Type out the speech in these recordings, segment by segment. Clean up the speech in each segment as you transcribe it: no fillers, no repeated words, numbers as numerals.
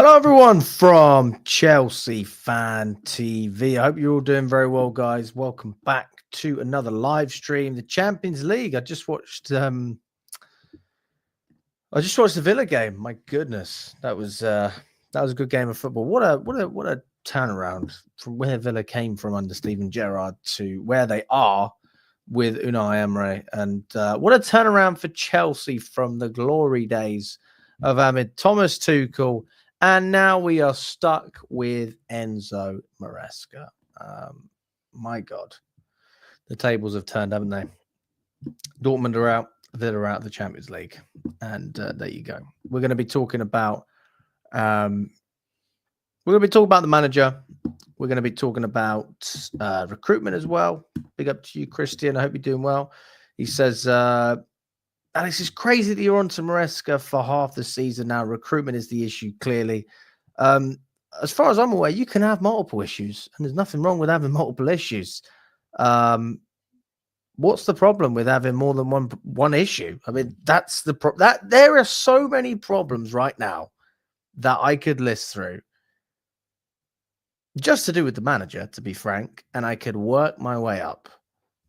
Hello, everyone from Chelsea Fan TV. I hope you're all doing very well, guys. Welcome back to another live stream. The Champions League. I just watched the Villa game. My goodness, that was a good game of football. What a turnaround from where Villa came from under Steven Gerrard to where they are with Unai Emery, and what a turnaround for Chelsea from the glory days of Thomas Tuchel. And now we are stuck with Enzo Maresca. My God. The tables have turned, haven't they? Dortmund are out. Villa are out of the Champions League. And there you go. We're going to be talking about the manager. We're going to be talking about recruitment as well. Big up to you, Christian. I hope you're doing well. He says, Alex, it's crazy that you're on to Maresca for half the season now. Recruitment is the issue, clearly. As far as I'm aware, you can have multiple issues, and there's nothing wrong with having multiple issues. What's the problem with having more than one issue? I mean, that's the that there are so many problems right now that I could list through just to do with the manager, to be frank, and I could work my way up.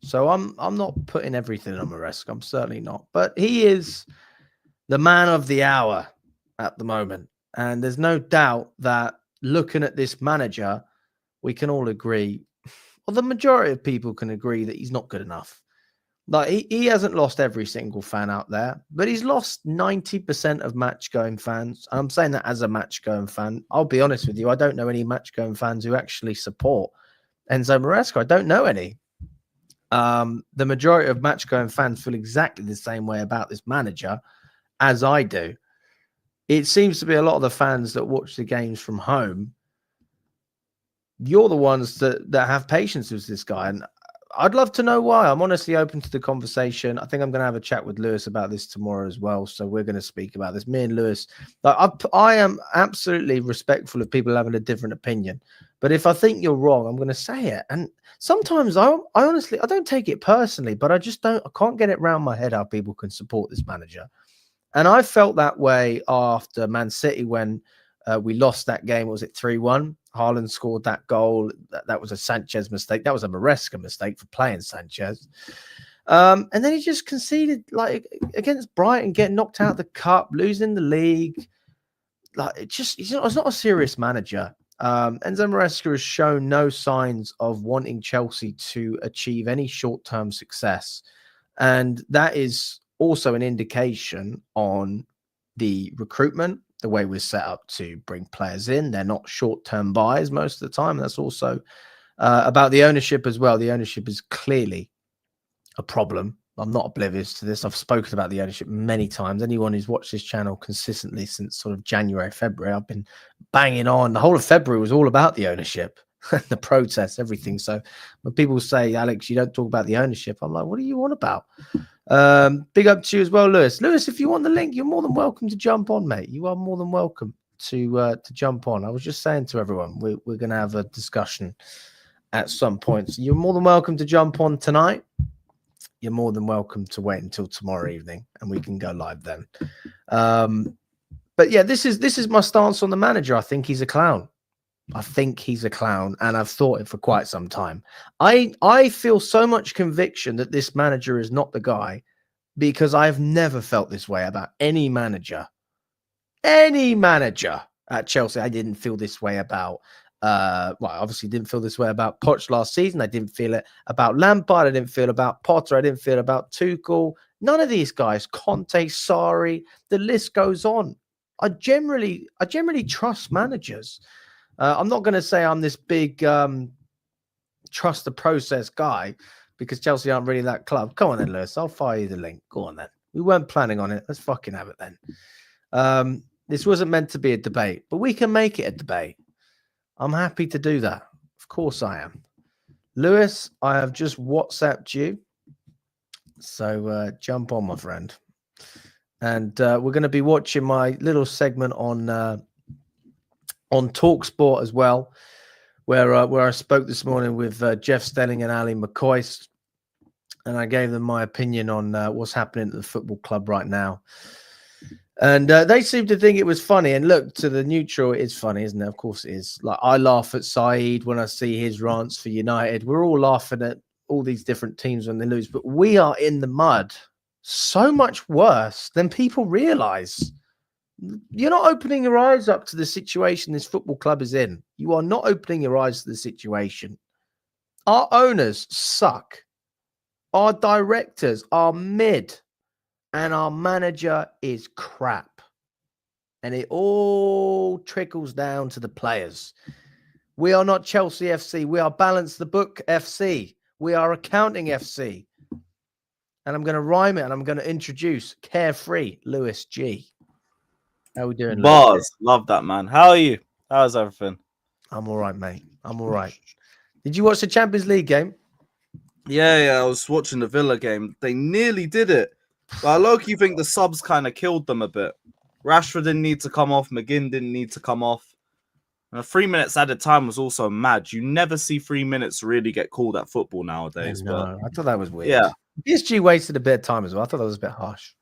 So I'm not putting everything on Maresca. I'm certainly not. But he is the man of the hour at the moment. And there's no doubt that looking at this manager, we can all agree, or the majority of people can agree, that he's not good enough. Like he hasn't lost every single fan out there, but he's lost 90% of match-going fans. I'm saying that as a match-going fan. I'll be honest with you, I don't know any match-going fans who actually support Enzo Maresca. I don't know any. The majority of match-going fans feel exactly the same way about this manager as I do. It seems to be a lot of the fans that watch the games from home. You're the ones that have patience with this guy, and I'd love to know why. I'm honestly open to the conversation. I think I'm going to have a chat with Lewis about this tomorrow as well. So we're going to speak about this. Me and Lewis, I am absolutely respectful of people having a different opinion. But if I think you're wrong, I'm going to say it. And sometimes I honestly, I don't take it personally, but I can't get it around my head how people can support this manager. And I felt that way after Man City when we lost that game. Was it 3-1? Haaland scored that goal. That was a Sanchez mistake. That was a Maresca mistake for playing Sanchez. And then he just conceded, like, against Brighton, getting knocked out of the cup, losing the league. Like, it's not a serious manager. Enzo Maresca has shown no signs of wanting Chelsea to achieve any short-term success. And that is also an indication on the recruitment, the way we're set up to bring players in. They're not short-term buys most of the time. That's also about the ownership as well. The ownership is clearly a problem. I'm not oblivious to this. I've spoken about the ownership many times. Anyone who's watched this channel consistently since sort of January, February, I've been banging on. The whole of February was all about the ownership, the protests, everything. So when people say, Alex, you don't talk about the ownership, I'm like, what do you on about? Big up to you as well, Lewis. Lewis, if you want the link, you're more than welcome to jump on, mate. You are more than welcome to jump on. I was just saying to everyone, we're going to have a discussion at some point. So you're more than welcome to jump on tonight. You're more than welcome to wait until tomorrow evening, and we can go live then. But yeah, this is my stance on the manager. I think he's a clown. And I've thought it for quite some time. I feel so much conviction that this manager is not the guy, because I've never felt this way about any manager at Chelsea. I didn't feel this way about I obviously didn't feel this way about Poch last season. I didn't feel it about Lampard. I didn't feel about Potter. I didn't feel about Tuchel. None of these guys, Conte, Sarri, the list goes on. I generally trust managers. I'm not going to say I'm this big trust the process guy, because Chelsea aren't really that club. Come on then, Lewis. I'll fire you the link. Go on then. We weren't planning on it. Let's fucking have it then. This wasn't meant to be a debate, but we can make it a debate. I'm happy to do that. Of course I am. Lewis, I have just WhatsApped you. So jump on, my friend. And we're going to be watching my little segment on TalkSport as well, where I spoke this morning with Jeff Stelling and Ali McCoy, and I gave them my opinion on what's happening at the football club right now. And they seem to think it was funny. And look, to the neutral, it is funny, isn't it? Of course it is. Like, I laugh at Saeed when I see his rants for United. We're all laughing at all these different teams when they lose, but we are in the mud so much worse than people realize. You're not opening your eyes up to the situation this football club is in. You are not opening your eyes to the situation. Our owners suck. Our directors are mid. And our manager is crap. And it all trickles down to the players. We are not Chelsea FC. We are Balance the Book FC. We are Accounting FC. And I'm going to rhyme it and I'm going to introduce Carefree Lewis G. How we doing, Bars. Lewis? Love that, man. How are you? How's everything? I'm all right, mate. I'm all right. Did you watch the Champions League game? Yeah. I was watching the Villa game. They nearly did it. But I low-key think the subs kind of killed them a bit. Rashford didn't need to come off. McGinn didn't need to come off. And 3 minutes added time was also mad. You never see 3 minutes really get called at football nowadays. No, I thought that was weird. Yeah. PSG wasted a bit of time as well. I thought that was a bit harsh.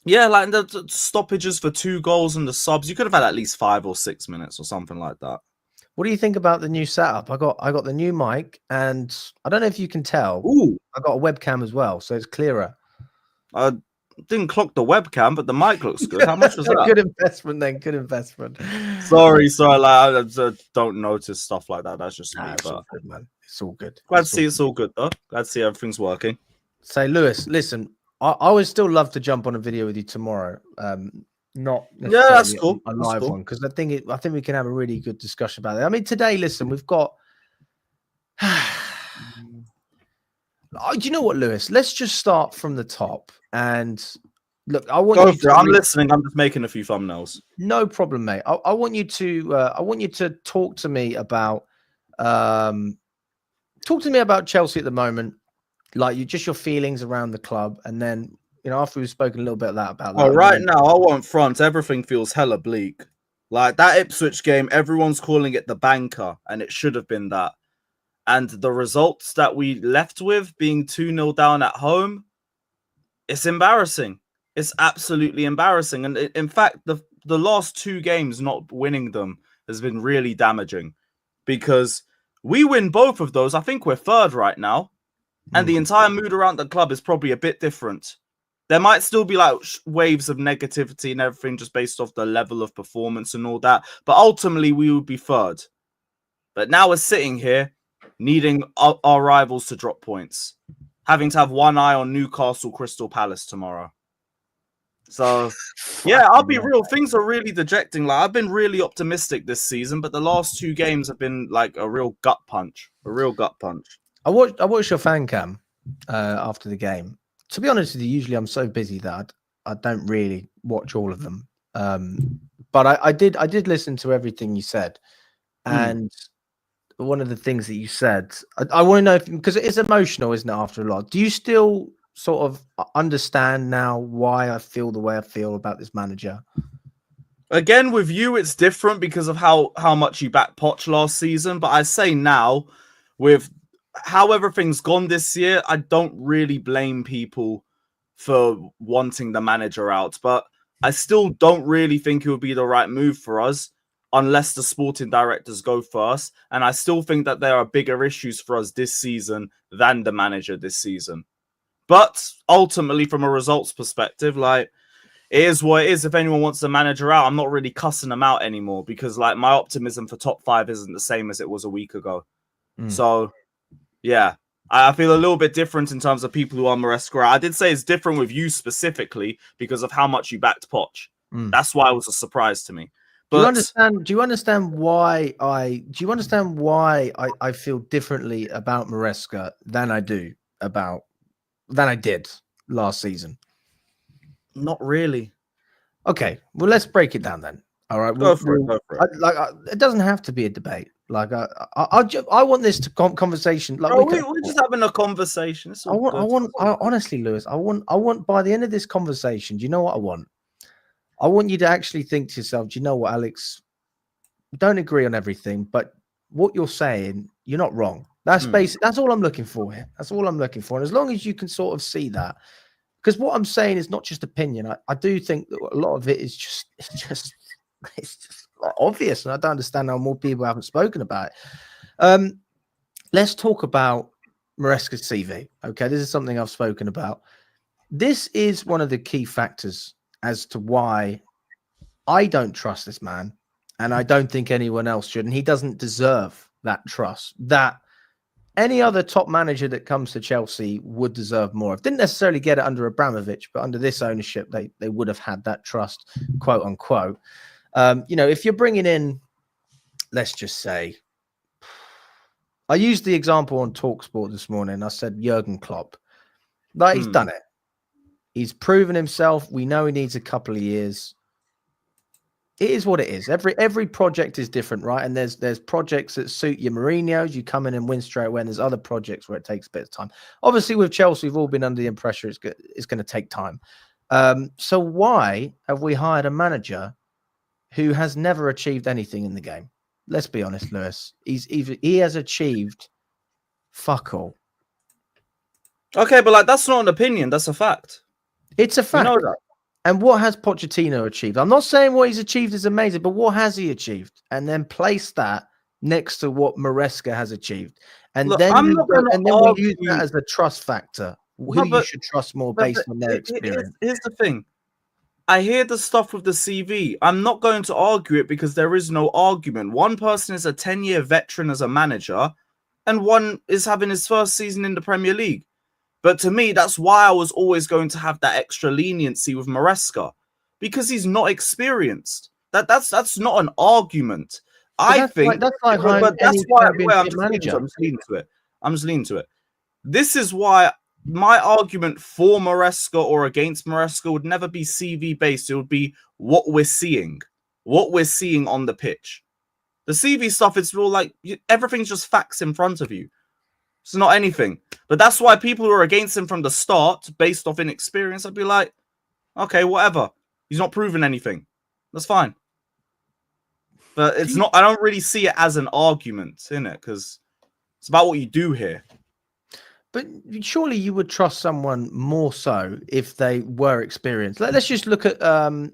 Yeah, like the stoppages for 2 goals and the subs. You could have had at least 5 or 6 minutes or something like that. What do you think about the new setup? I got the new mic, and I don't know if you can tell. Ooh. I got a webcam as well, so it's clearer. I didn't clock the webcam, but the mic looks good. How much was that? Good investment, then. Good investment. Sorry. Like, I don't notice stuff like that. That's just me. It's But all good, man. It's all good. glad to see it's all good, though. Glad to see everything's working. Say, Lewis, listen, I would still love to jump on a video with you tomorrow. Not that's cool. A live one, because I think we can have a really good discussion about it. I mean, today, listen, we've got. Do you know what, Lewis? Let's just start from the top and look. I want Go for it. I'm listening. I'm just making a few thumbnails. No problem, mate. I want you to talk to me about Chelsea at the moment, like your feelings around the club, and then after we've spoken a little bit about that. Oh, right now I won't front. Everything feels hella bleak. Like that Ipswich game, everyone's calling it the banker, and it should have been that. And the results that we left with, being 2-0 down at home, it's embarrassing. It's absolutely embarrassing. And in fact, the last 2 games not winning them has been really damaging, because we win both of those. I think we're 3rd right now. And the entire mood around the club is probably a bit different. There might still be like waves of negativity and everything just based off the level of performance and all that. But ultimately, we would be 3rd. But now we're sitting here needing our rivals to drop points, having to have one eye on Newcastle Crystal Palace tomorrow. So, yeah, I'll be real. Things are really dejecting. Like, I've been really optimistic this season, but the last 2 games have been like a real gut punch. I watched your fan cam after the game. To be honest with you, usually I'm so busy that I don't really watch all of them. But I did listen to everything you said, and one of the things that you said, I want to know, because it's emotional, isn't it? After a lot, do you still sort of understand now why I feel the way I feel about this manager? Again, with you, it's different because of how much you backed Poch last season. But I say now, with how everything's gone this year, I don't really blame people for wanting the manager out. But I still don't really think it would be the right move for us unless the sporting directors go first. And I still think that there are bigger issues for us this season than the manager this season. But ultimately, from a results perspective, like, it is what it is. If anyone wants the manager out, I'm not really cussing them out anymore, because like my optimism for top 5 isn't the same as it was a week ago. So, yeah, I feel a little bit different in terms of people who are Maresca. I did say it's different with you specifically because of how much you backed Poch. That's why it was a surprise to me. But do you understand why I feel differently about Maresca than I did last season? Not really. Okay, well, let's break it down then. All right, Go for it. It doesn't have to be a debate. Like I want this conversation. Like we're just having a conversation. Honestly, Lewis, I want by the end of this conversation, do you know what I want? I want you to actually think to yourself, do you know what, Alex? Don't agree on everything, but what you're saying, you're not wrong. That's basic. That's all I'm looking for here. That's all I'm looking for. And as long as you can sort of see that, Because what I'm saying is not just opinion. I do think that a lot of it is just obvious, and I don't understand how more people haven't spoken about it. Let's talk about Maresca's CV. Okay, this is something I've spoken about. This is one of the key factors as to why I don't trust this man, and I don't think anyone else should, and he doesn't deserve that trust that any other top manager that comes to Chelsea would deserve more of. Didn't necessarily get it under Abramovich, but under this ownership, they would have had that trust, quote unquote. If you're bringing in, let's just say, I used the example on TalkSport this morning. I said Jurgen Klopp. Like, he's done it. He's proven himself. We know he needs a couple of years. It is what it is. Every project is different, right? And there's projects that suit your Mourinho's. You come in and win straight away. And there's other projects where it takes a bit of time. Obviously, with Chelsea, we've all been under the impression it's going to take time. So why have we hired a manager who has never achieved anything in the game? Let's be honest, Lewis. He has achieved fuck all. Okay, but that's not an opinion. That's a fact. It's a fact. You know that. And what has Pochettino achieved? I'm not saying what he's achieved is amazing, but what has he achieved? And then place that next to what Maresca has achieved. And Look, then, we use that as a trust factor. You should trust more based on their experience. Here's the thing. I hear the stuff with the CV. I'm not going to argue it because there is no argument. One person is a 10-year veteran as a manager, and one is having his first season in the Premier League. But to me, that's why I was always going to have that extra leniency with Maresca, because he's not experienced. That's not an argument. I think that's why I'm just leaning to it. I'm just leaning to it. This is why my argument for Maresca or against Maresca would never be CV based. It would be what we're seeing on the pitch. The CV stuff, it's all like everything's just facts in front of you. It's not anything. But that's why people who are against him from the start, based off inexperience, I'd be like, okay, whatever. He's not proven anything. That's fine. But it's not, I don't really see it as an argument, in it, because it's about what you do here. But surely you would trust someone more so if they were experienced. Let's just look at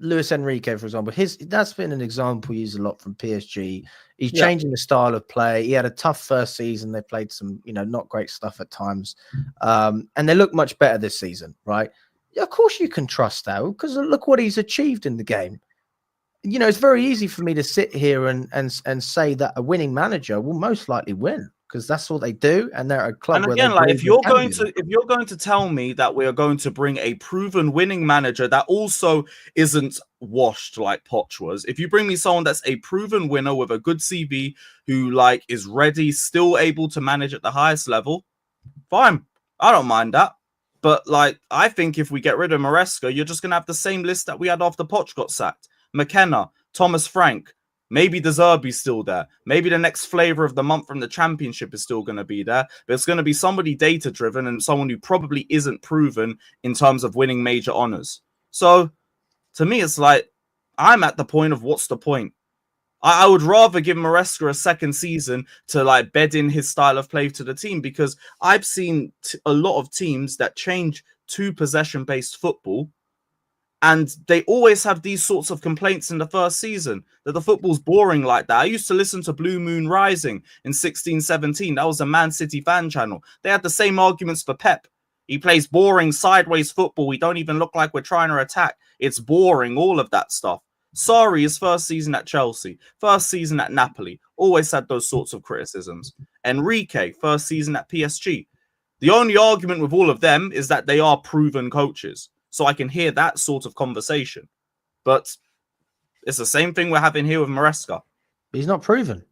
Luis Enrique, for example. That's been an example used a lot from PSG. He's changing the style of play. He had a tough first season. They played some, not great stuff at times. And they look much better this season, right? Yeah, of course you can trust that, because look what he's achieved in the game. It's very easy for me to sit here and say that a winning manager will most likely win, because that's what they do, and they're a club. And again, if you're going to tell me that we are going to bring a proven winning manager that also isn't washed like Poch was, if you bring me someone that's a proven winner with a good CV who is ready, still able to manage at the highest level, fine, I don't mind that. But I think if we get rid of Maresca, you're just gonna have the same list that we had after Poch got sacked: McKenna, Thomas Frank. Maybe De Zerbi's still there. Maybe the next flavor of the month from the championship is still going to be there. But it's going to be somebody data-driven and someone who probably isn't proven in terms of winning major honors. So, to me, it's I'm at the point of what's the point? I would rather give Maresca a second season to bed in his style of play to the team, because I've seen a lot of teams that change to possession-based football, and they always have these sorts of complaints in the first season, that the football's boring like that. I used to listen to Blue Moon Rising in 16-17. That was a Man City fan channel. They had the same arguments for Pep. He plays boring sideways football. We don't even look like we're trying to attack. It's boring, all of that stuff. Sarri, his first season at Chelsea, first season at Napoli, always had those sorts of criticisms. Enrique, first season at PSG. The only argument with all of them is that they are proven coaches. So I can hear that sort of conversation. But it's the same thing we're having here with Maresca. He's not proven.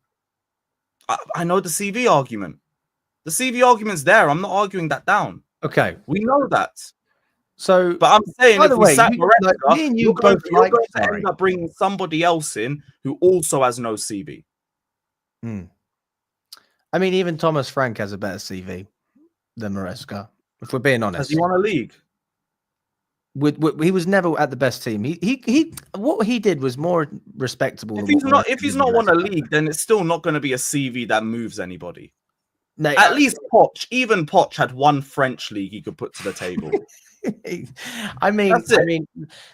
I know the CV argument. The CV argument's there. I'm not arguing that down. Okay. We know that. So, but I'm saying if we sack Maresca, me and you both going to end up bringing somebody else in who also has no CV. I mean, even Thomas Frank has a better CV than Maresca, if we're being honest. Has he won a league? He was never at the best team. He what he did was more respectable. If he's not won a league, then it's still not going to be a CV that moves anybody. At least Poch, even Poch had one French league he could put to the table. I mean,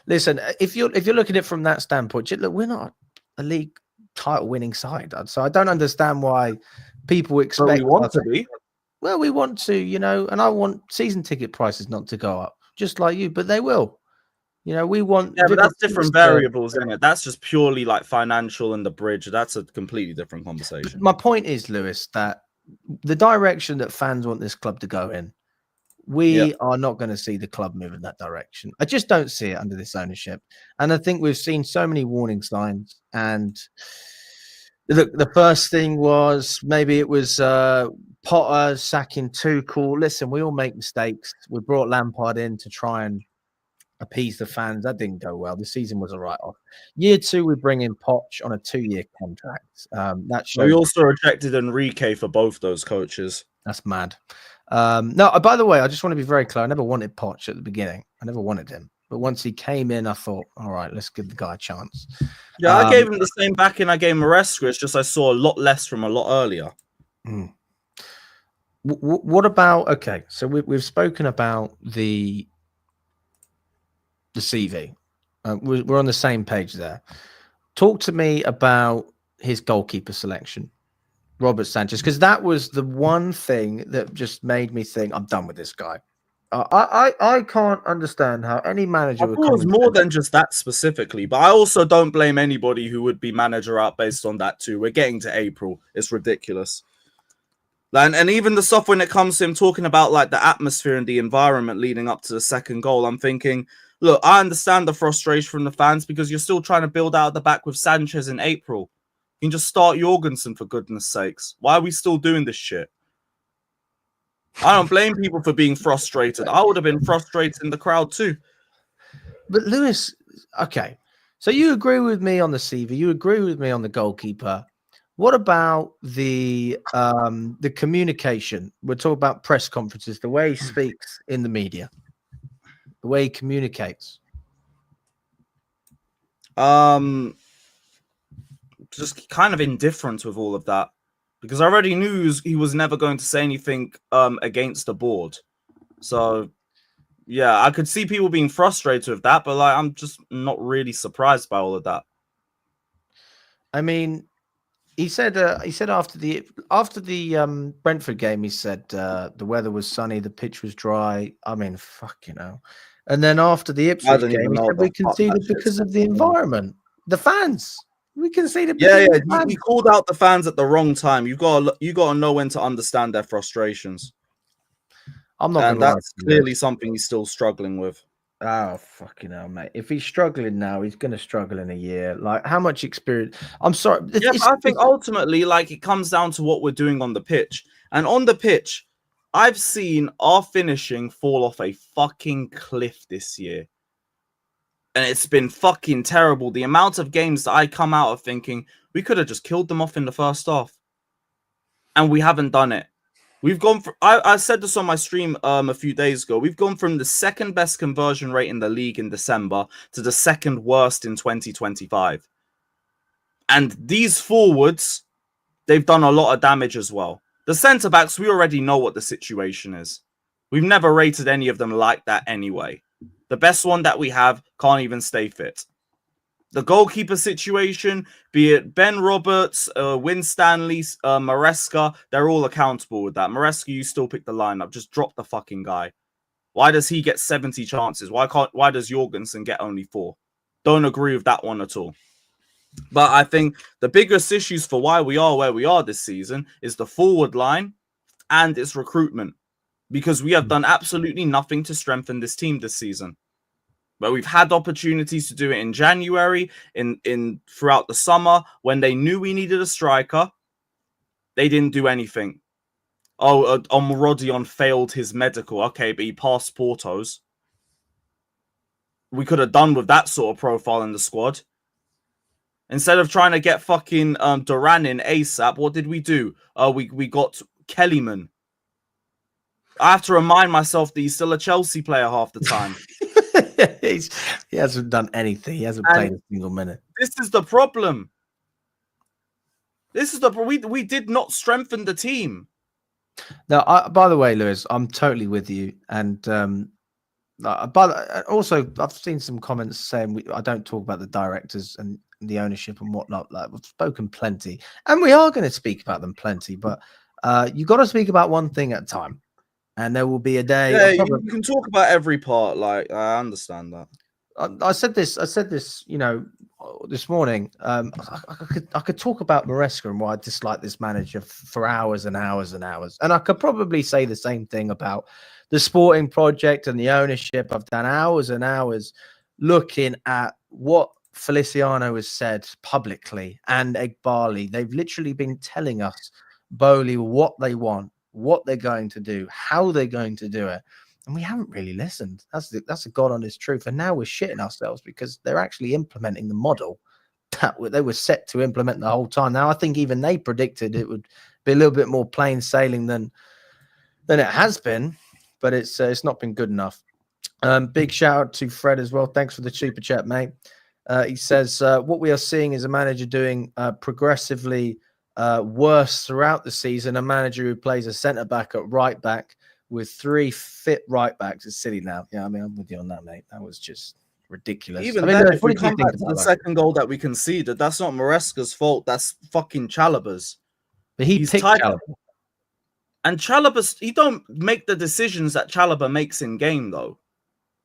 listen, if you're looking at it from that standpoint, look, we're not a league title winning side, so I don't understand why people expect but we want to be. Well, we want to, and I want season ticket prices not to go up, just like you, but they will. We want. Yeah, but that's different variables, isn't it? That's just purely like financial and the bridge. That's a completely different conversation. My point is, Lewis, that the direction that fans want this club to go in, we are not going to see the club move in that direction. I just don't see it under this ownership. And I think we've seen so many warning signs. And the first thing was maybe it was Potter sacking Tuchel. Listen, we all make mistakes. We brought Lampard in to try and appease the fans. That didn't go well. The season was a write-off. Year 2, we bring in Poch on a 2-year contract. We also rejected Enrique for both those coaches. That's mad. No, by the way, I just want to be very clear. I never wanted Poch at the beginning. I never wanted him. But once he came in, I thought, all right, let's give the guy a chance. Yeah, I gave him the same backing I gave Maresca. It's just I saw a lot less from a lot earlier. What about, okay, so we've spoken about the CV. We're on the same page there. Talk to me about his goalkeeper selection, Robert Sanchez, because that was the one thing that just made me think I'm done with this guy. I can't understand how any manager would. It was more than just that specifically, but I also don't blame anybody who would be manager out based on that too. We're getting to April; it's ridiculous. And even the stuff when it comes to him talking about like the atmosphere and the environment leading up to the second goal, I'm thinking, look, I understand the frustration from the fans because you're still trying to build out the back with Sanchez in April. You can just start Jorgensen for goodness sakes. Why are we still doing this shit? I don't blame people for being frustrated. I would have been frustrated in the crowd too. But Lewis, okay, so you agree with me on the CV. You agree with me on the goalkeeper. What about the communication? We're talking about press conferences, the way he speaks in the media, the way he communicates. Just kind of indifferent with all of that. Because I already knew he was never going to say anything against the board. So, yeah, I could see people being frustrated with that, but like I'm just not really surprised by all of that. I mean, he said after the Brentford game, he said the weather was sunny, the pitch was dry. I mean, And then after the Ipswich game, he said we conceded because of the environment, the fans. We conceded. Yeah. He called out the fans at the wrong time. You got to know when to understand their frustrations. I'm not, and that's clearly something he's still struggling with. Oh, fucking hell, mate. If he's struggling now, he's going to struggle in a year. Like, how much experience? I'm sorry. Yeah, but I think ultimately, like, it comes down to what we're doing on the pitch. And on the pitch, I've seen our finishing fall off a fucking cliff this year. And it's been fucking terrible. The amount of games that I come out of thinking we could have just killed them off in the first half. And we haven't done it. We've gone from, I said this on my stream a few days ago. We've gone from the second best conversion rate in the league in December to the second worst in 2025. And these forwards, they've done a lot of damage as well. The centre-backs, we already know what the situation is. We've never rated any of them like that anyway. The best one that we have can't even stay fit. The goalkeeper situation, be it Ben Roberts, Winstanley, Maresca, they're all accountable with that. Maresca, you still pick the lineup. Just drop the fucking guy. Why does he get 70 chances? Why does Jorgensen get only 4? Don't agree with that one at all. But I think the biggest issues for why we are where we are this season is the forward line and its recruitment. Because we have done absolutely nothing to strengthen this team this season. But we've had opportunities to do it in January, in throughout the summer, when they knew we needed a striker. They didn't do anything. Oh, Rodion failed his medical. Okay, but he passed Porto's. We could have done with that sort of profile in the squad. Instead of trying to get fucking Duran in ASAP, what did we do? We got Kellyman. I have to remind myself that he's still a Chelsea player half the time. He hasn't done anything. He hasn't played a single minute. This is the problem. We did not strengthen the team. Now, by the way, Lewis, I'm totally with you. And but also, I've seen some comments saying I don't talk about the directors and the ownership and whatnot. Like, we've spoken plenty, and we are going to speak about them plenty. But you got to speak about one thing at a time, and there will be a day. Yeah, you can talk about every part. Like, I understand that. I said this, this morning. I could talk about Maresca and why I dislike this manager for hours and hours and hours. And I could probably say the same thing about the sporting project and the ownership. I've done hours and hours looking at what Feliciano has said publicly and Egbali. They've literally been telling us, Bowley, what they want, what they're going to do, how they're going to do it. And we haven't really listened. That's a God honest truth. And now we're shitting ourselves because they're actually implementing the model that they were set to implement the whole time. Now, I think even they predicted it would be a little bit more plain sailing than it has been, but it's not been good enough. Big shout out to Fred as well. Thanks for the super chat, mate. He says, what we are seeing is a manager doing progressively worse throughout the season. A manager who plays a centre back at right back with 3 fit right backs is silly now. Yeah, I mean, I'm with you on that, mate. That was just ridiculous. Even then, if we come back to the second goal that we conceded, that's not Maresca's fault. That's fucking Chalobah's. But he's picked Chalobah. And Chalobah, he don't make the decisions that Chalobah makes in game, though.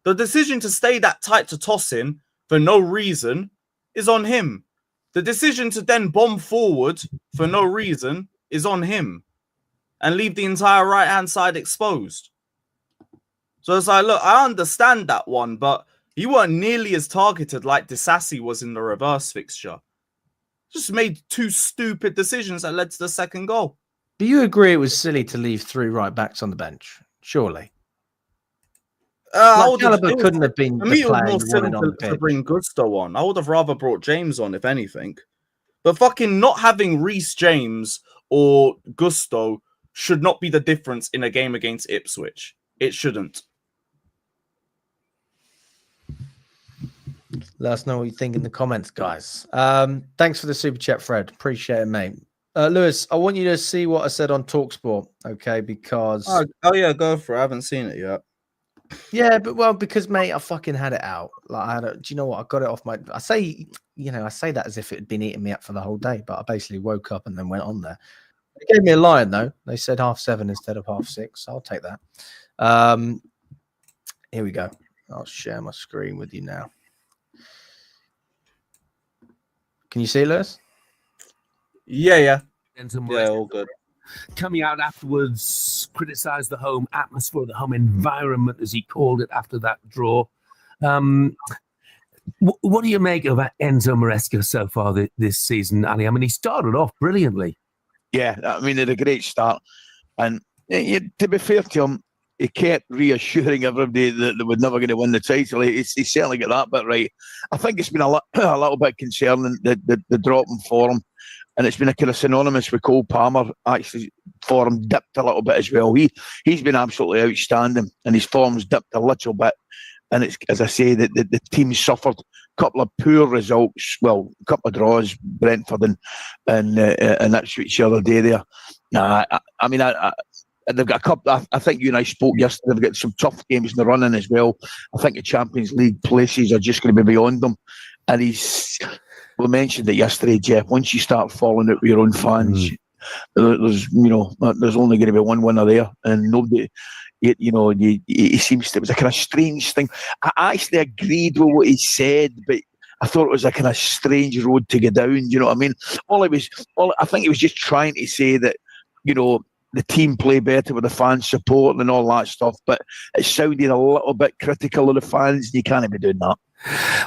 The decision to stay that tight to toss in for no reason is on him. The decision to then bomb forward for no reason is on him. And leave the entire right-hand side exposed. So it's like, look, I understand that one, but he weren't nearly as targeted like Disasi was in the reverse fixture. Just made 2 stupid decisions that led to the second goal. Do you agree it was silly to leave 3 right-backs on the bench? Surely. Chalobah couldn't have been the player you wanted on the pitch. To bring Gusto on. I would have rather brought James on, if anything. But fucking not having Reece James or Gusto should not be the difference in a game against Ipswich. It shouldn't. Let us know what you think in the comments, guys. Thanks for the super chat, Fred. Appreciate it, mate. Lewis, I want you to see what I said on TalkSport, okay? Because oh yeah, go for it. I haven't seen it yet. Yeah, because mate, I fucking had it out. Like, do you know what? I got it off my. I say that as if it had been eating me up for the whole day, but I basically woke up and then went on there. They gave me a line though. They said 7:30 instead of 6:30. So I'll take that. Here we go. I'll share my screen with you now. Can you see it, Lewis? Yeah. Enzo Yeah, all good. Coming out afterwards, criticised the home atmosphere, the home environment, as he called it, after that draw. What do you make of Enzo Maresca so far this season, Ali? I mean, he started off brilliantly. Yeah, I mean, it had a great start. And to be fair to him, he kept reassuring everybody that they were never going to win the title. He certainly got that bit right. I think it's been a little bit concerning, the drop in form. And it's been a kind of synonymous with Cole Palmer. Actually, form dipped a little bit as well. He's been absolutely outstanding, and his form's dipped a little bit. And it's, as I say, the team suffered a couple of poor results. Well, a couple of draws, Brentford and Ipswich the other day there. I mean, they've got a couple. I think you and I spoke yesterday. They've got some tough games in the running as well. I think the Champions League places are just going to be beyond them. And we mentioned it yesterday, Jeff. Once you start falling out with your own fans, there's only going to be one winner there, and nobody. He seems to. It was a kind of strange thing. I actually agreed with what he said, but I thought it was a kind of strange road to go down. You know what I mean? I think he was just trying to say that, the team play better with the fan support and all that stuff, but it sounded a little bit critical of the fans. You can't be doing that.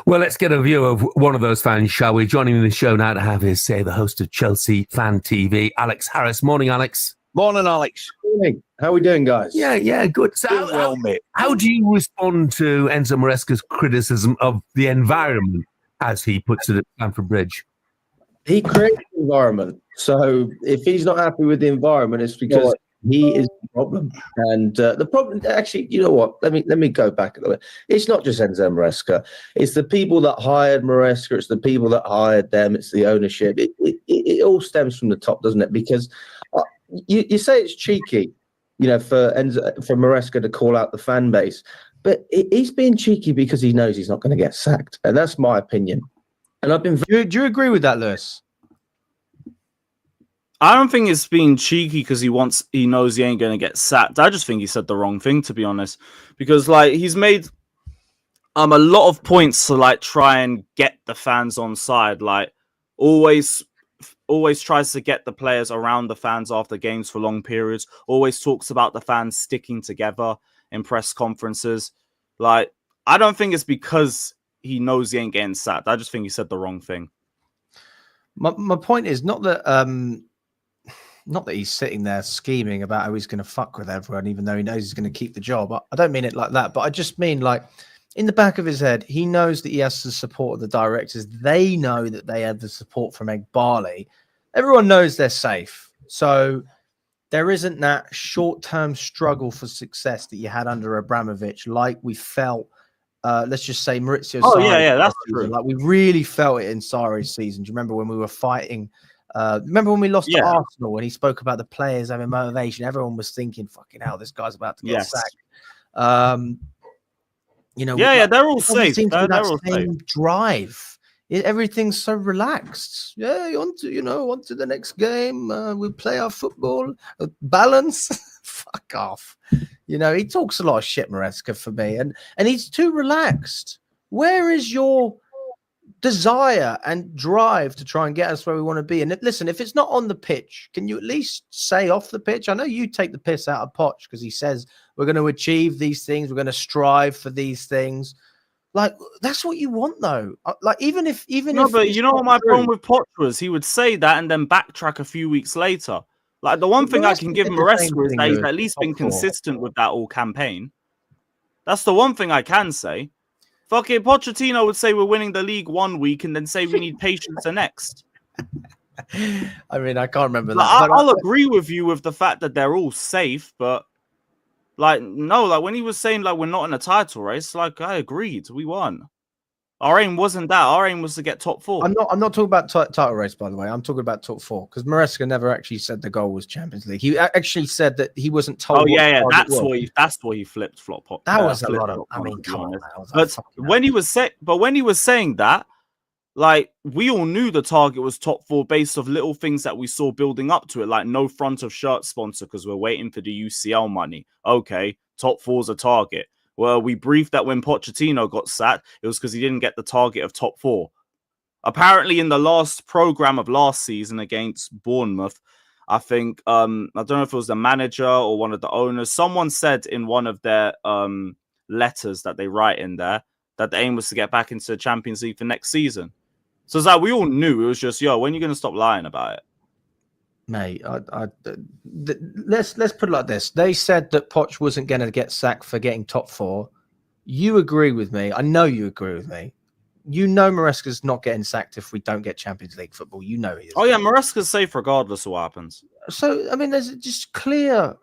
Well, let's get a view of one of those fans, shall we? Joining me in the show now to have his say, the host of Chelsea Fan TV, Alex Harris. Morning, Alex. Morning, Alex. Morning. How are we doing, guys? Yeah, good. So mate. How do you respond to Enzo Maresca's criticism of the environment, as he puts it, at Stamford Bridge? He creates the environment. So if he's not happy with the environment, it's because he is the problem. And the problem, actually, you know what? Let me go back a little bit. It's not just Enzo Maresca. It's the people that hired Maresca. It's the people that hired them. It's the ownership. It all stems from the top, doesn't it? Because you say it's cheeky, for Maresca to call out the fan base, but he's being cheeky because he knows he's not going to get sacked, and that's my opinion. And I've been. Do you agree with that, Lewis? I don't think it's being cheeky because he knows he ain't going to get sacked. I just think he said the wrong thing, to be honest, because like he's made a lot of points to like try and get the fans on side, like always tries to get the players around the fans after games for long periods, always talks about the fans sticking together in press conferences. Like, I don't think it's because he knows he ain't getting sacked. I just think he said the wrong thing. My point is not that he's sitting there scheming about how he's going to fuck with everyone, even though he knows he's going to keep the job. I don't mean it like that, but I just mean like in the back of his head, he knows that he has the support of the directors. They know that they have the support from Egg Barley. Everyone knows they're safe. So there isn't that short-term struggle for success that you had under Abramovich, like we felt, let's just say Maurizio Oh, Sarri's yeah, that's season. true. Like we really felt it in Sarri's season. Do you remember when we were fighting? Remember when we lost to Arsenal and he spoke about the players having motivation? Everyone was thinking, fucking hell, this guy's about to get sacked. They're all safe. They're all safe. Drive. Everything's so relaxed. Yeah, on to the next game. We'll play our football. Balance. Fuck off. He talks a lot of shit, Maresca, for me, and he's too relaxed. Where is your desire and drive to try and get us where we want to be? And listen, if it's not on the pitch, can you at least say off the pitch? I know you take the piss out of Poch because he says we're going to achieve these things, we're going to strive for these things. Like, that's what you want, though. Like, even if but you know what my problem with Poch was? He would say that and then backtrack a few weeks later. Like, the one thing I can give Maresca is that he's at least been consistent with that all campaign. That's the one thing I can say. Fucking Pochettino would say we're winning the league one week and then say we need patience the next. I mean, I can't remember that. Like, I'll agree with you with the fact that they're all safe, but like, no, like when he was saying like we're not in a title race, like I agreed, we won. Our aim wasn't that. Our aim was to get top 4. I'm not talking about title race, by the way. I'm talking about top 4 because Maresca never actually said the goal was Champions League. He actually said that he wasn't told. Oh yeah, that's what he flipped flop. That was a lot of. I mean, come on. But when he was saying that, like we all knew the target was top 4 based off little things that we saw building up to it, like no front of shirt sponsor because we're waiting for the UCL money. Okay, top 4's a target. Well, we briefed that when Pochettino got sacked, it was because he didn't get the target of top 4. Apparently, in the last program of last season against Bournemouth, I think, I don't know if it was the manager or one of the owners, someone said in one of their letters that they write in there that the aim was to get back into the Champions League for next season. So it's like we all knew. It was just, when are you going to stop lying about it? Mate, let's put it like this. They said that Poch wasn't going to get sacked for getting top 4. You agree with me. I know you agree with me. You know Maresca's not getting sacked if we don't get Champions League football. You know he is. Oh, yeah, Maresca's safe regardless of what happens. So, I mean, there's just clear...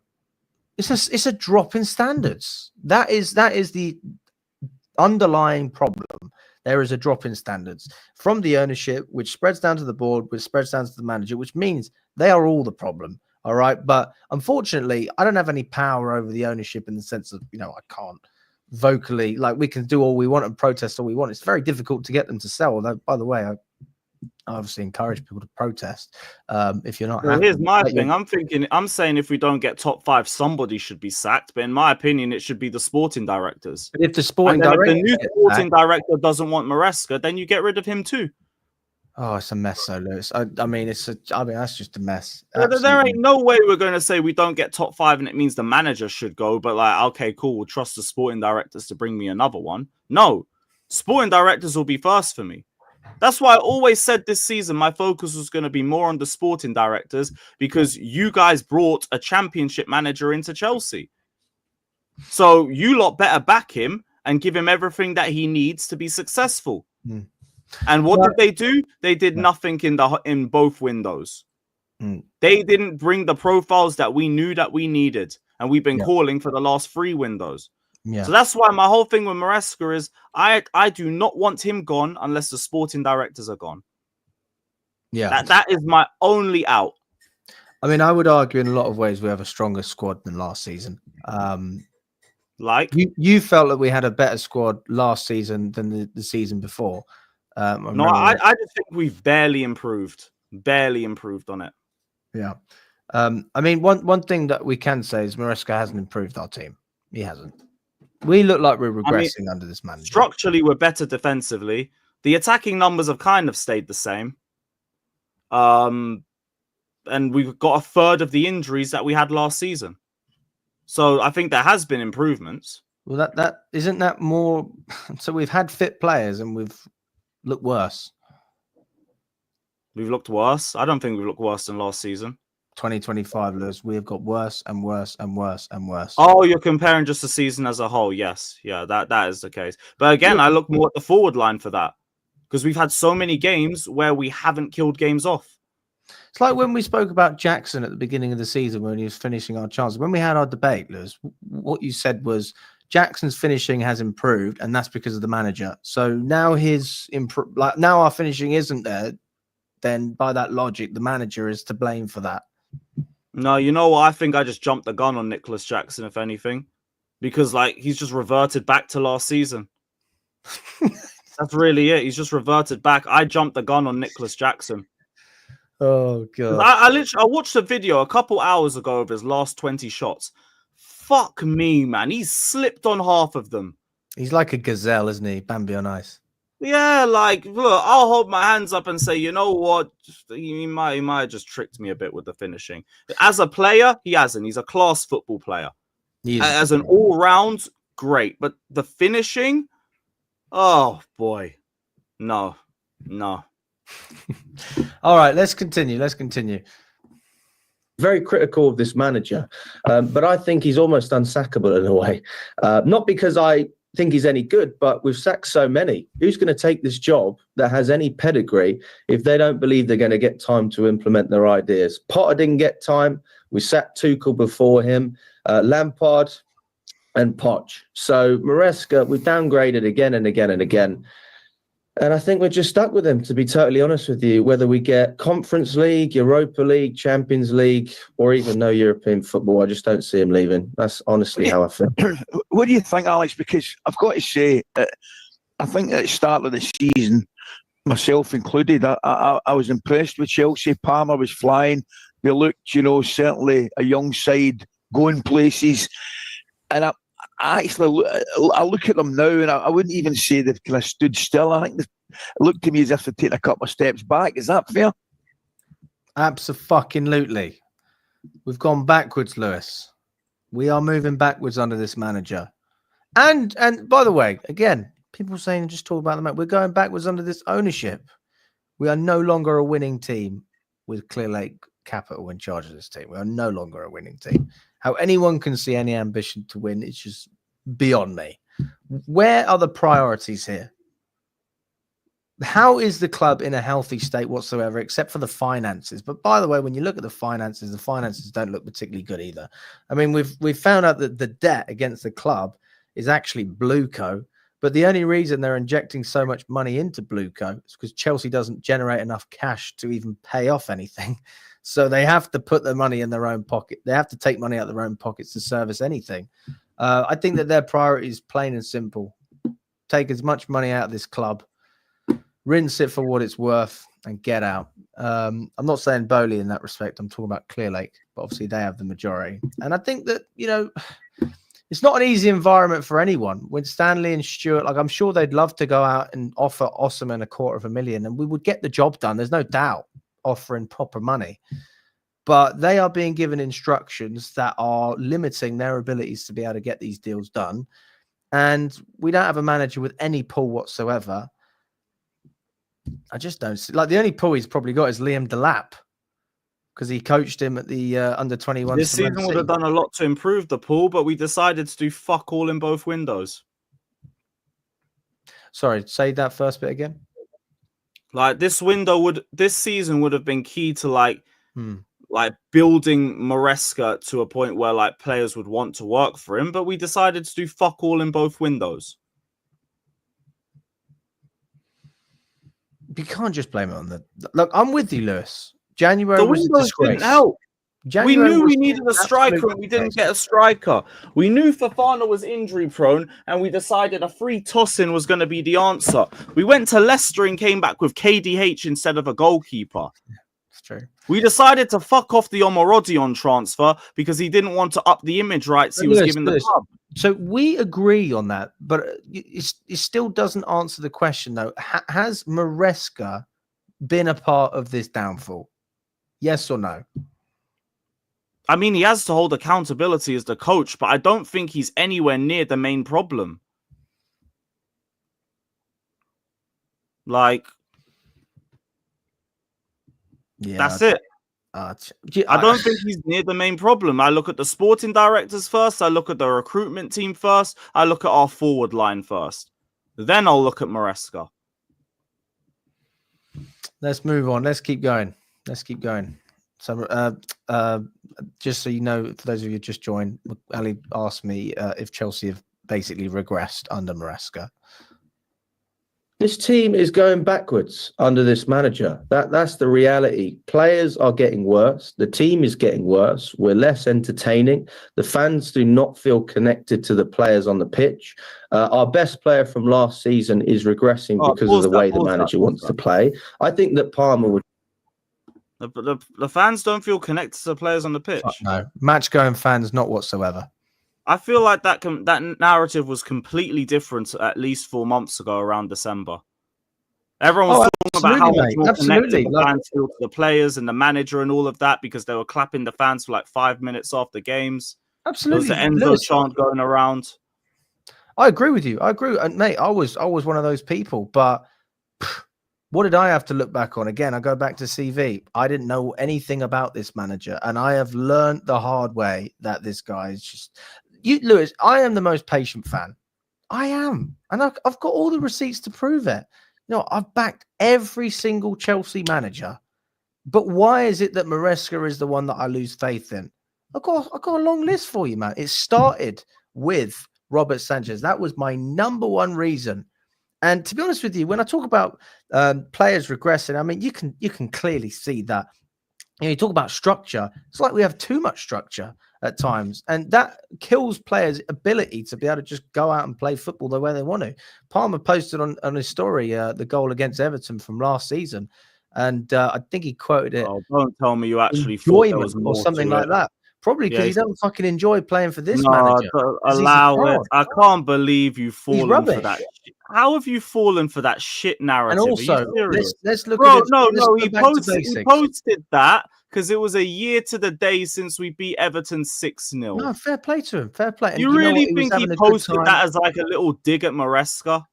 It's a drop in standards. That is the underlying problem. There is a drop in standards from the ownership, which spreads down to the board, which spreads down to the manager, which means they are all the problem. All right. But unfortunately, I don't have any power over the ownership in the sense of, I can't vocally, like we can do all we want and protest all we want. It's very difficult to get them to sell. Although, by the way, I obviously encourage people to protest if you're not happy. Here's my thing. I'm saying if we don't get top 5, somebody should be sacked. But in my opinion, it should be the sporting directors. But if the sporting director, if the new sporting director doesn't want Maresca, then you get rid of him too. Oh, it's a mess, though, Lewis. I mean, that's just a mess. There ain't no way we're going to say we don't get top 5 and it means the manager should go. But like, okay, cool. We'll trust the sporting directors to bring me another one. No, sporting directors will be first for me. That's why I always said this season my focus was going to be more on the sporting directors because you guys brought a championship manager into Chelsea. So you lot better back him and give him everything that he needs to be successful. And what did they do? They did nothing in both windows. They didn't bring the profiles that we knew that we needed. And we've been calling for the last 3 windows. Yeah. So that's why my whole thing with Maresca is I do not want him gone unless the sporting directors are gone. Yeah. That is my only out. I mean, I would argue in a lot of ways we have a stronger squad than last season. Like, You felt that we had a better squad last season than the season before. no, I just think we've barely improved on it. Yeah. I mean, one thing that we can say is Maresca hasn't improved our team. He hasn't. We look like we're regressing under this manager. Structurally, we're better defensively. The attacking numbers have kind of stayed the same. And we've got a third of the injuries that we had last season. So I think there has been improvements. Well, that isn't that more. So we've had fit players and we've looked worse. We've looked worse. I don't think we've looked worse than last season. 2025, Lewis, we have got worse and worse and worse and worse. Oh, you're comparing just the season as a whole. Yes. Yeah, that is the case. But again, I look more at the forward line for that because we've had so many games where we haven't killed games off. It's like when we spoke about Jackson at the beginning of the season when he was finishing our chances. When we had our debate, Lewis, what you said was Jackson's finishing has improved, and that's because of the manager. So now now our finishing isn't there. Then by that logic, the manager is to blame for that. No, you know what? I think I just jumped the gun on Nicholas Jackson, if anything, because he's just reverted back to last season. That's really it. He's just reverted back. I jumped the gun on Nicholas Jackson. Oh god! I watched a video a couple hours ago of his last 20 shots. Fuck me, man. He's slipped on half of them. He's like a gazelle, isn't he? Bambi on ice. Yeah, look, I'll hold my hands up and say, you know what? He might have just tricked me a bit with the finishing. As a player, he hasn't. He's a class football player. As an all-round, great. But the finishing, oh boy, no. All right, let's continue. Very critical of this manager, but I think he's almost unsackable in a way. Not because I think he's any good, but we've sacked so many. Who's going to take this job that has any pedigree if they don't believe they're going to get time to implement their ideas? Potter didn't get time. We sacked Tuchel before him, Lampard and Poch. So Maresca, we've downgraded again and again and again. And I think we're just stuck with him, to be totally honest with you, whether we get Conference League, Europa League, Champions League, or even no European football. I just don't see him leaving. That's honestly how I feel. What do you think, Alex? Because I've got to say, I think at the start of the season, myself included, I was impressed with Chelsea. Palmer was flying. They looked, certainly a young side going places. And I look at them now, and I wouldn't even say they've kind of stood still. I think it looked to me as if they're taking a couple of steps back. Is that fair? Abso-fucking-lutely. We've gone backwards, Lewis. We are moving backwards under this manager. And by the way, again, people saying just talk about the manager. We're going backwards under this ownership. We are no longer a winning team with Clear Lake Capital in charge of this team. We are no longer a winning team. How anyone can see any ambition to win is just beyond me. Where are the priorities here? How is the club in a healthy state whatsoever, except for the finances? But by the way, when you look at the finances don't look particularly good either. I mean, we've found out that the debt against the club is actually Blueco, but the only reason they're injecting so much money into Blueco is because Chelsea doesn't generate enough cash to even pay off anything. So they have to put the money in their own pocket. They have to take money out of their own pockets to service anything. I think that their priority is plain and simple. Take as much money out of this club, rinse it for what it's worth, and get out. I'm not saying Bowley in that respect. I'm talking about Clear Lake, but obviously they have the majority. And I think that, it's not an easy environment for anyone. When Stanley and Stewart, I'm sure they'd love to go out and offer Osman $250,000, and we would get the job done. There's no doubt, offering proper money. But they are being given instructions that are limiting their abilities to be able to get these deals done. And we don't have a manager with any pull whatsoever. I just don't see, the only pull he's probably got is Liam Delap, because he coached him at the under-21. This season would have done a lot to improve the pool, but we decided to do fuck all in both windows. Sorry, say that first bit again. This season would have been key to building Maresca to a point where players would want to work for him, but we decided to do fuck all in both windows. You can't just blame it on the. Look, I'm with you, Lewis. January the was a windows disgrace. didn't help. January we knew was we needed a striker and we didn't get a striker. We knew Fofana was injury prone and we decided a free toss-in was going to be the answer. We went to Leicester and came back with KDH instead of a goalkeeper. It's true. We decided to fuck off the Omorodion transfer because he didn't want to up the image rights he was giving the club. So we agree on that, but it still doesn't answer the question, though. Has Maresca been a part of this downfall? Yes or no? I mean, he has to hold accountability as the coach, but I don't think he's anywhere near the main problem. Like, Yeah, that's it. I don't think he's near the main problem. I look at the sporting directors first. I look at the recruitment team first. I look at our forward line first. Then I'll look at Maresca. Let's move on. Let's keep going. So, just so you know, for those of you who just joined, Ali asked me if Chelsea have basically regressed under Maresca. This team is going backwards under this manager. That's the reality. Players are getting worse. The team is getting worse. We're less entertaining. The fans do not feel connected to the players on the pitch. Our best player from last season is regressing because of the way the manager wants to play. I think that Palmer would. The fans don't feel connected to the players on the pitch. No, match-going fans, not whatsoever. I feel like that narrative was completely different at least 4 months ago around December. Everyone was talking about how much more connected the fans feel to the players and the manager and all of that because they were clapping the fans for like 5 minutes after games. Absolutely. There was the Enzo chant going around. I agree with you. I agree. And mate, I was one of those people, but what did I have to look back on? Again, I go back to CV. I didn't know anything about this manager, and I have learned the hard way that this guy is just... Lewis, I am the most patient fan. I am. And I've got all the receipts to prove it. I've backed every single Chelsea manager. But why is it that Maresca is the one that I lose faith in? I've got a long list for you, man. It started with Robert Sanchez. That was my number one reason. And to be honest with you, when I talk about players regressing, I mean, you can clearly see that. You talk about structure. It's like we have too much structure at times, and that kills players' ability to be able to just go out and play football the way they want to. Palmer posted on his story the goal against Everton from last season, and I think he quoted it. Oh, don't tell me you actually thought there was more or something like that. Probably because he doesn't fucking enjoy playing for this no, manager. Allow it. I can't believe you've fallen for that. How have you fallen for that shit narrative? And also, let's look at it. No, he posted that because it was a year to the day since we beat Everton 6-0. No, fair play to him. Fair play. And you really think he posted that as like a little dig at Maresca?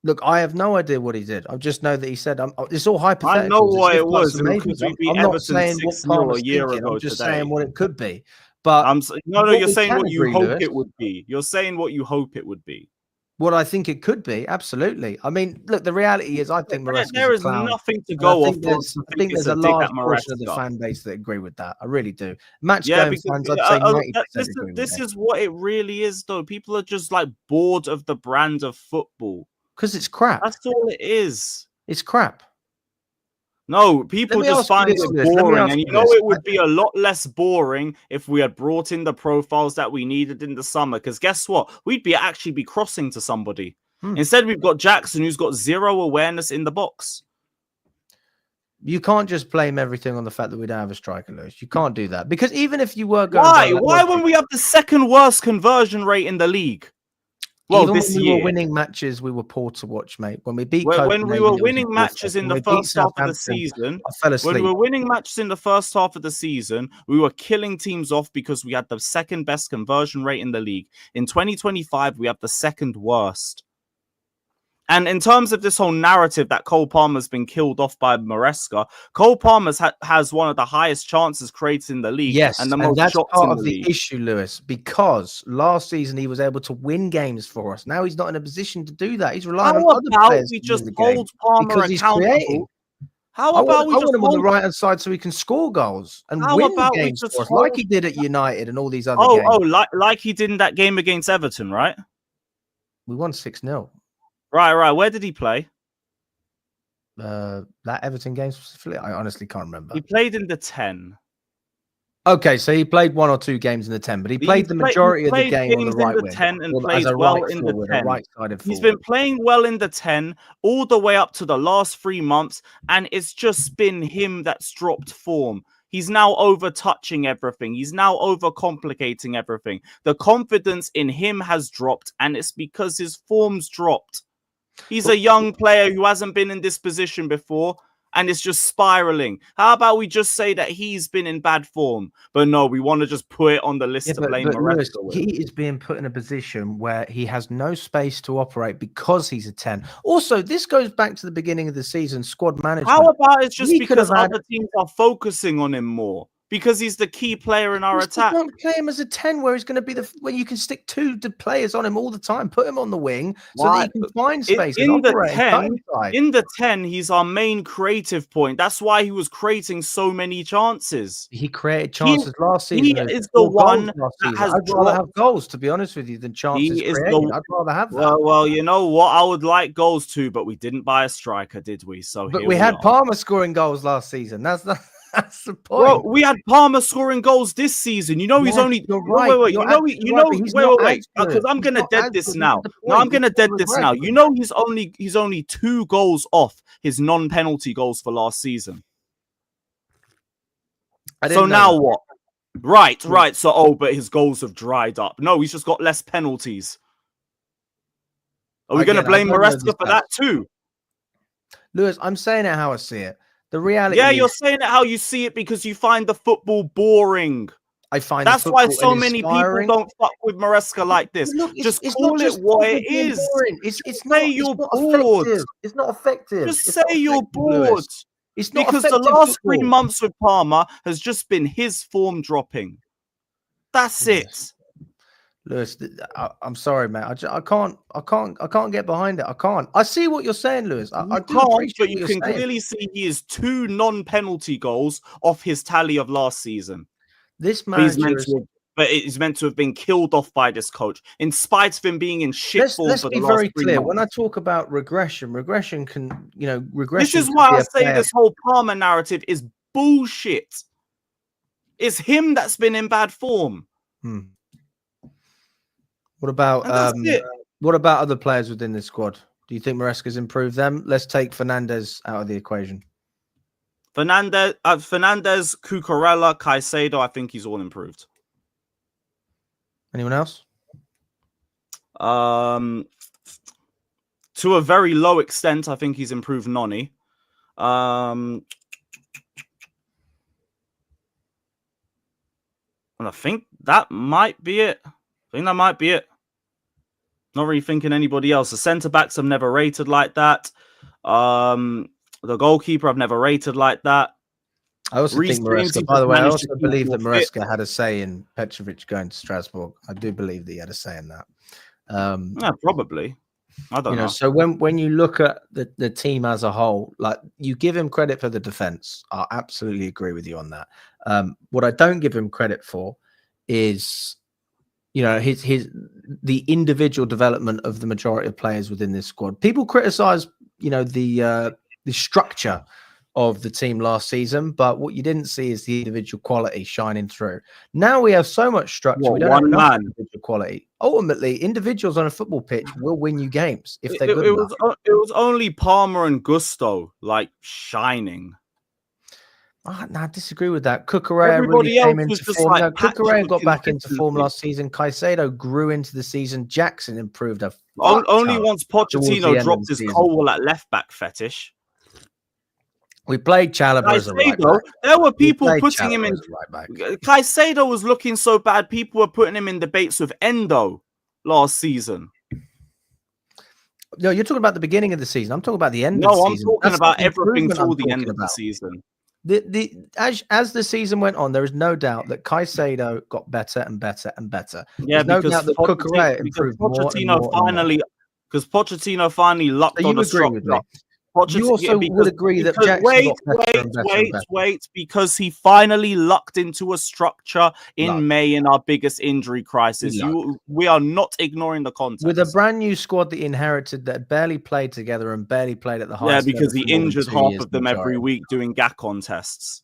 Look, I have no idea what he did. I just know that he said, it's all hypothetical. I know what it was. Because I'm not saying what Palmer's thinking. I'm just saying what it could be. But you're saying what you hope it would be. You're saying what you hope it would be. What I think it could be, absolutely. I mean, look, the reality is, I think there is nothing to go off. I think there's a large portion of the fan base that agree with that. I really do. Match-going fans, I'd say 90% this is what it really is, though. People are just like bored of the brand of football. Because it's crap. That's all it is. It's crap. No, people just find it boring. And it would be a lot less boring if we had brought in the profiles that we needed in the summer. Because guess what? We'd actually be crossing to somebody. Instead, we've got Jackson, who's got zero awareness in the box. You can't just blame everything on the fact that we don't have a striker, Lewis. You can't do that. Because even if you were going... Why when we have the second worst conversion rate in the league? Well, even this when we year, were winning matches, we were poor to watch, mate. When we beat, when we were winning matches in the first half of the season, I fell asleep. When we were winning matches in the first half of the season, we were killing teams off because we had the second best conversion rate in the league. In 2025, we have the second worst. And in terms of this whole narrative that Cole Palmer's been killed off by Maresca, Cole Palmer has one of the highest chances created in the league. Yes, and the most that's shots part in of the league. issue, Lewis, because last season he was able to win games for us. Now he's not in a position to do that. He's relying on other players. We just hold Palmer accountable? How about we just want him on the right hand side so he can score goals and win games for us, like he did at United and all these other games. Like he did in that game against Everton, right? We won 6-0. Right. Where did he play? That Everton game specifically, I honestly can't remember. He played in the 10. Okay, so he played 1 or 2 games in the 10, but he played the majority of the game on the right wing. 10 and as played a well right in the forward, 10. a right-sided He's forward. been playing well in the 10 all the way up to the last 3 months, and it's just been him that's dropped form. He's now over-touching everything. He's now over-complicating everything. The confidence in him has dropped, and it's because his form's dropped. He's a young player who hasn't been in this position before, and it's just spiraling. How about we just say that he's been in bad form? But no, we want to just put it on the list to blame Maresca with. He is being put in a position where he has no space to operate because he's a 10. Also, this goes back to the beginning of the season, squad management. How about it's just We because other teams are focusing on him more? Because he's the key player in our attack. Don't play him as a 10 where he's going to be where you can stick 2 players on him all the time. Put him on the wing so that he can find space. In the 10, he's our main creative point. That's why he was creating so many chances. He created chances last season. He is the one that has I'd rather have goals, to be honest with you, than chances created. I'd rather have that. Well, you know what? I would like goals too, but we didn't buy a striker, did we? But we had Palmer scoring goals last season. That's the point. Well, we had Palmer scoring goals this season. You know, he's only. Right. Wait. Because I'm gonna dead this now. No, I'm gonna dead this now. You know, he's only 2 goals off his non-penalty goals for last season. So now what? Right. So, but his goals have dried up. No, he's just got less penalties. Are we going to blame Maresca for that too? Lewis, I'm saying it how I see it. The reality you're saying it how you see it because you find the football boring. I find that's why so many people don't fuck with Maresca like this. Look, just call it what it is. Say you're bored. It's not effective. Just say you're bored. It's not because the last 3 months with Palmer has just been his form dropping. That's it. Lewis, I'm sorry, mate. I can't get behind it. I can't. I see what you're saying, Lewis. I can't, but you can clearly see he is 2 non-penalty goals off his tally of last season. This manager but it's meant to have been killed off by this coach, in spite of him being in shit form for the last 3 months. Let's be very clear. When I talk about regression can, regression. This is why I say this whole Palmer narrative is bullshit. It's him that's been in bad form. What about other players within this squad? Do you think Maresca's improved them? Let's take Fernandez out of the equation. Fernandez, Cucurella, Caicedo, I think he's all improved. Anyone else? To a very low extent, I think he's improved Noni. And I think that might be it. Not really thinking anybody else. The centre-backs I've never rated like that. The goalkeeper I've never rated like that. I also think Maresca, by the way, I also believe that Maresca had a say in Petrovic going to Strasbourg. I do believe that he had a say in that. Yeah, probably. I don't know. So when you look at the team as a whole, like, you give him credit for the defense. I absolutely agree with you on that. What I don't give him credit for is, the individual development of the majority of players within this squad. People criticize, the structure of the team last season, but what you didn't see is the individual quality shining through. Now we have so much structure. We don't have enough individual quality. Ultimately, individuals on a football pitch will win you games if they're good enough. It was only Palmer and Gusto shining. I disagree with that. Cucurella really came into form. Cucurella got back into form last season. Caicedo grew into the season. Jackson improved only once Pochettino dropped his Cole at left back fetish. We played Chalobah as a right back. There were people putting him in right back. Caicedo was looking so bad. People were putting him in debates with Endo last season. No, you're talking about the beginning of the season. I'm talking about the end of the season. I'm talking about everything till the end of the season. As the season went on, there is no doubt that Caicedo got better and better and better. Yeah, no doubt that Cucurella improved because Pochettino finally lucked on a structure. You also would agree that Jackson wait, because he finally lucked into a structure in May in our biggest injury crisis. We are not ignoring the context. With a brand new squad that he inherited that barely played together and barely played at the highest level. Yeah, because he injured half of them every week doing GAC contests.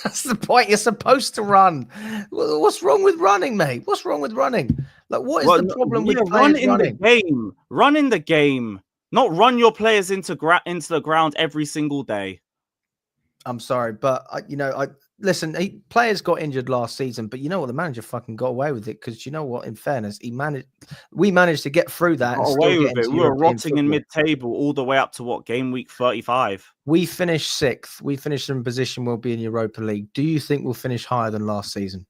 That's the point. You're supposed to run. What's wrong with running, mate? What's wrong with running? Like, what is the problem with run players in running? the game? Run in the game. Not run your players into the ground every single day. I'm sorry, but listen. Players got injured last season, but you know what? The manager fucking got away with it because you know what? In fairness, we managed to get through that. Got and away still with get it. into We were European rotting in football. mid-table all the way up to what, game week 35. We finished 6th. We finished in a position we'll be in Europa League. Do you think we'll finish higher than last season?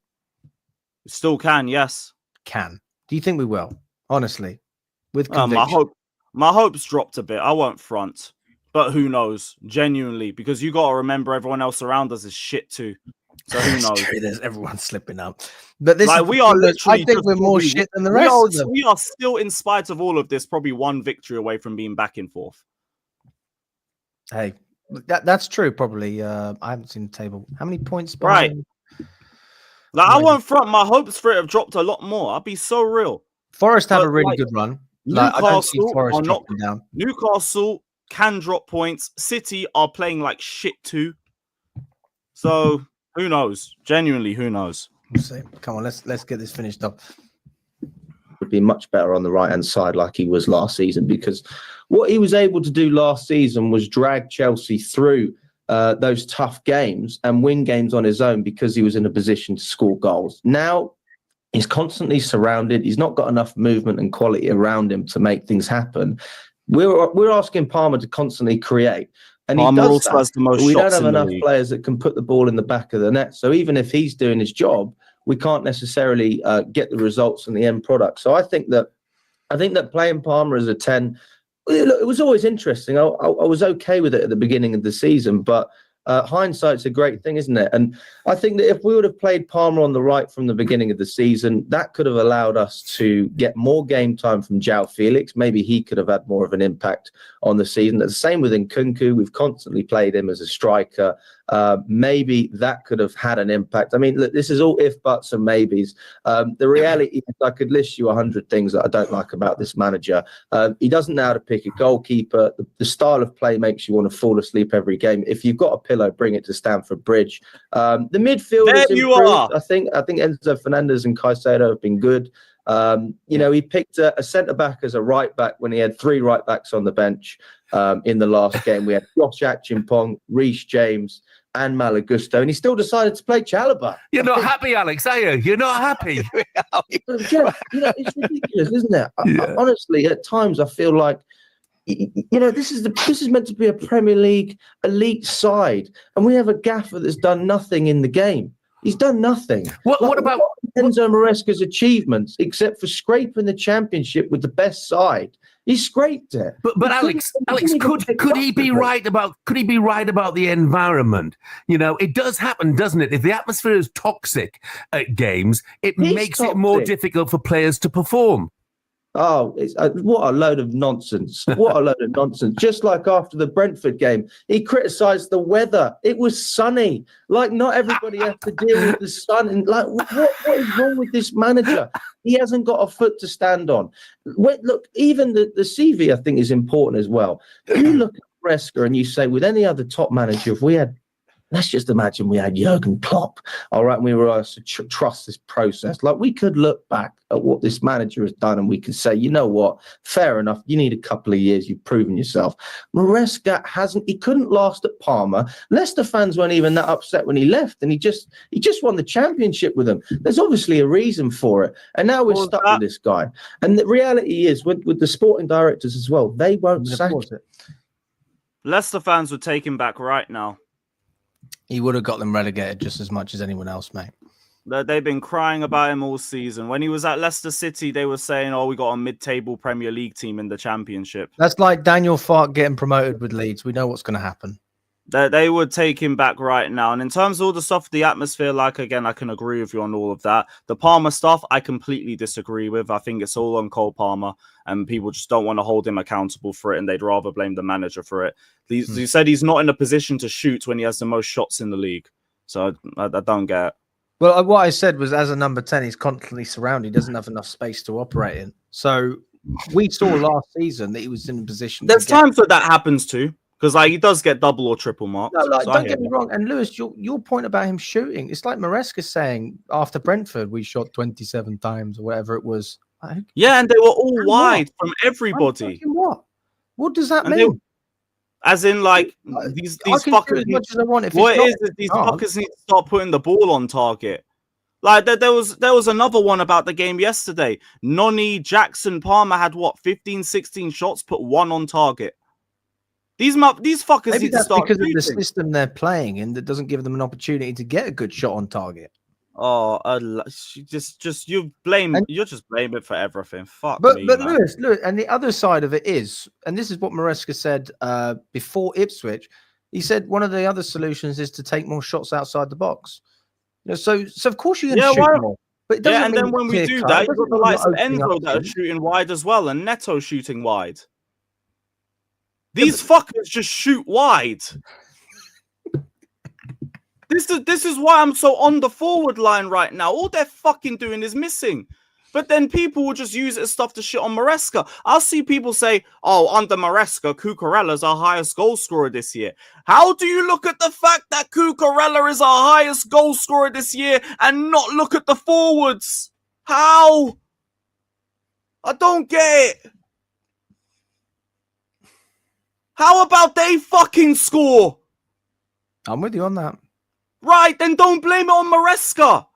Still can, yes. Can. Do you think we will? Honestly, with conviction. My hopes dropped a bit. I won't front, but who knows? Genuinely, because you got to remember everyone else around us is shit too. So who knows? There's everyone slipping up, but this like, is we are literally. I think we're more shit than the rest of them. We are still, in spite of all of this, probably one victory away from being back in 4th. Hey, that's true. Probably. I haven't seen the table. How many points? Right. Like, I won't front. My hopes for it have dropped a lot more. I'll be so real. Forest have a really good run. Like, I don't see Forest dropping down. Newcastle can drop points. City are playing like shit too. So who knows? Genuinely, who knows? We'll see. Come on, let's get this finished up. Would be much better on the right-hand side like he was last season, because what he was able to do last season was drag Chelsea through those tough games and win games on his own because he was in a position to score goals. Now he's constantly surrounded. He's not got enough movement and quality around him to make things happen. We're asking Palmer to constantly create. And Palmer he does also that, has the most but we don't shots have in the enough league. players that can put the ball in the back of the net. So even if he's doing his job, we can't necessarily get the results and the end product. So I think that playing Palmer as a 10, it was always interesting. I was okay with it at the beginning of the season, but hindsight's a great thing, isn't it? And I think that if we would have played Palmer on the right from the beginning of the season, that could have allowed us to get more game time from João Felix. Maybe he could have had more of an impact on the season. The same with Nkunku. We've constantly played him as a striker. Maybe that could have had an impact. I mean, look, this is all if, buts, and maybes. The reality is, I could list you 100 things that I don't like about this manager. He doesn't know how to pick a goalkeeper. The style of play makes you want to fall asleep every game. If you've got a pillow, bring it to Stamford Bridge. The midfield is improved. I think Enzo Fernandez and Caicedo have been good. He picked a centre-back as a right-back when he had 3 right-backs on the bench in the last game. We had Josh Achimpong, Reece James, and Malagusto, and he still decided to play Chalobah. You're not happy, Alex, are you? You're not happy. Jeff, it's ridiculous, isn't it? I honestly, at times, I feel like, this is meant to be a Premier League elite side, and we have a gaffer that's done nothing in the game. He's done nothing. What about Enzo Maresca's achievements, except for scraping the championship with the best side? He scraped it. But Alex, could he be right about the environment? It does happen, doesn't it? If the atmosphere is toxic at games, it makes it more difficult for players to perform. Oh, what a load of nonsense. What a load of nonsense. Just like after the Brentford game, he criticised the weather. It was sunny. Like, not everybody has to deal with the sun. And like, what is wrong with this manager? He hasn't got a foot to stand on. Look, even the CV, I think, is important as well. You look at Maresca and you say, with any other top manager, if we had, let's just imagine we had Jurgen Klopp, all right, and we were asked to trust this process. Like, we could look back at what this manager has done and we could say, you know what, fair enough, you need a couple of years, you've proven yourself. Maresca he couldn't last at Parma. Leicester fans weren't even that upset when he left, and he just won the championship with them. There's obviously a reason for it. And now we're stuck with this guy. And the reality is, with the sporting directors as well, they won't sack it. Leicester fans would take him back right now. He would have got them relegated just as much as anyone else, mate. They've been crying about him all season. When he was at Leicester City, they were saying, we got a mid-table Premier League team in the Championship. That's like Daniel Farke getting promoted with Leeds. We know what's going to happen. They would take him back right now. And in terms of all the stuff, the atmosphere, again, I can agree with you on all of that. The Palmer stuff, I completely disagree with. I think it's all on Cole Palmer, and people just don't want to hold him accountable for it, and they'd rather blame the manager for it. You said he's not in a position to shoot when he has the most shots in the league. So I don't get it. Well, what I said was, as a number 10, he's constantly surrounded. He doesn't have enough space to operate in. So we saw last season that he was in a position. There's times that happens too. Because like he does get double or triple marks. No, like, so don't get me wrong. And Lewis, your point about him shooting, it's like Maresca saying after Brentford, we shot 27 times or whatever it was. Yeah, and they were all wide from everybody. What? What does that And mean? As in, like, these fuckers. As much as I want. What it is these fuckers need to start putting the ball on target. Like there was another one about the game yesterday. Noni, Jackson, Palmer had what 15, 16 shots, put 1 on target. These fuckers Maybe need to start because of the system they're playing in that doesn't give them an opportunity to get a good shot on target. Oh, just you're just blaming it for everything. Fuck but me, but man. Lewis, and the other side of it is, and this is what Maresca said before Ipswich. He said one of the other solutions is to take more shots outside the box. You know, so of course you can shoot more. But it doesn't and then when we do that, you've got the likes of Enzo that are shooting wide as well, and Neto shooting wide. These fuckers just shoot wide. This is why I'm so on the forward line right now. All they're fucking doing is missing. But then people will just use it as stuff to shit on Maresca. I'll see people say, oh, under Maresca, Cucurella's our highest goal scorer this year. How do you look at the fact that Cucurella is our highest goal scorer this year and not look at the forwards? How? I don't get it. How about they fucking score? I'm with you on that. Right, then don't blame it on Maresca.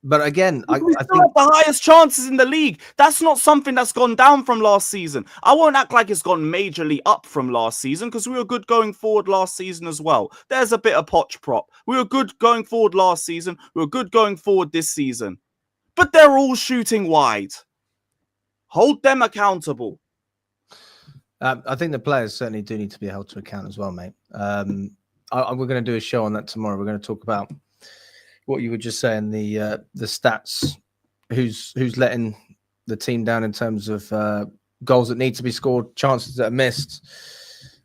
But again, I think have the highest chances in the league. That's not something that's gone down from last season. I won't act like it's gone majorly up from last season because we were good going forward last season as well. There's a bit of potch prop. We were good going forward last season. We were good going forward this season. But they're all shooting wide. Hold them accountable. I think the players certainly do need to be held to account as well, mate. We're going to do a show on that tomorrow. We're going to talk about what you were just saying, the stats, who's letting the team down in terms of goals that need to be scored, chances that are missed.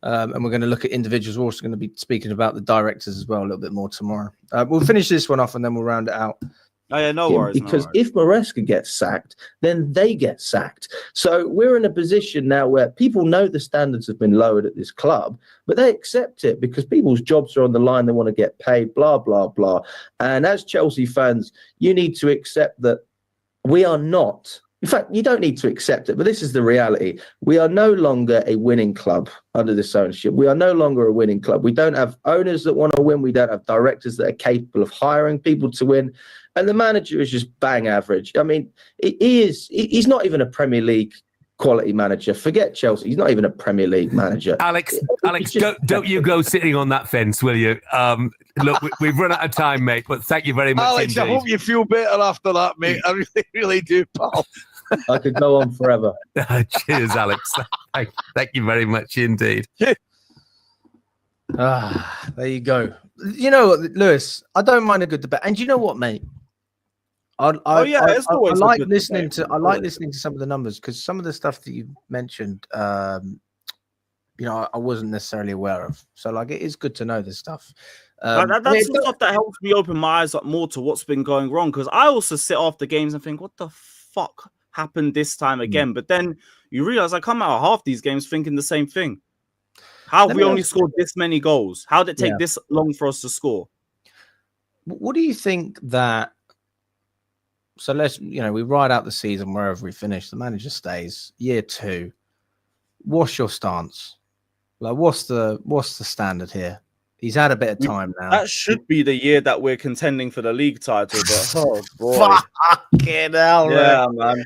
And we're going to look at individuals. We're also going to be speaking about the directors as well a little bit more tomorrow. We'll finish this one off and then we'll round it out. Oh, yeah, no worries. Because if Maresca gets sacked, then they get sacked. So we're in a position now where people know the standards have been lowered at this club, but they accept it because people's jobs are on the line. They want to get paid, blah, blah, blah. And as Chelsea fans, you need to accept that we are not. In fact, you don't need to accept it, but this is the reality. We are no longer a winning club under this ownership. We are no longer a winning club. We don't have owners that want to win. We don't have directors that are capable of hiring people to win. And the manager is just bang average. I mean, he's not even a Premier League quality manager. Forget Chelsea. He's not even a Premier League manager. Alex, don't you go sitting on that fence, will you? Look, we've run out of time, mate, but thank you very much Alex, indeed. I hope you feel better after that, mate. I really, really do, pal. I could go on forever. Cheers, Alex. Thank you very much indeed. There you go. You know what, Lewis, I don't mind a good debate. And you know what, mate? I like listening to some of the numbers because some of the stuff that you mentioned, I wasn't necessarily aware of. So, like, it is good to know this stuff. That's the stuff that helps me open my eyes up more to what's been going wrong. Because I also sit after games and think, what the fuck happened this time again? But then you realize I come out of half these games thinking the same thing. How have we only scored this many goals? How did it take this long for us to score? What do you think that? So we ride out the season wherever we finish. The manager stays. Year 2. What's your stance? Like, what's the standard here? He's had a bit of time now. That should be the year that we're contending for the league title. But oh boy, fucking hell, man.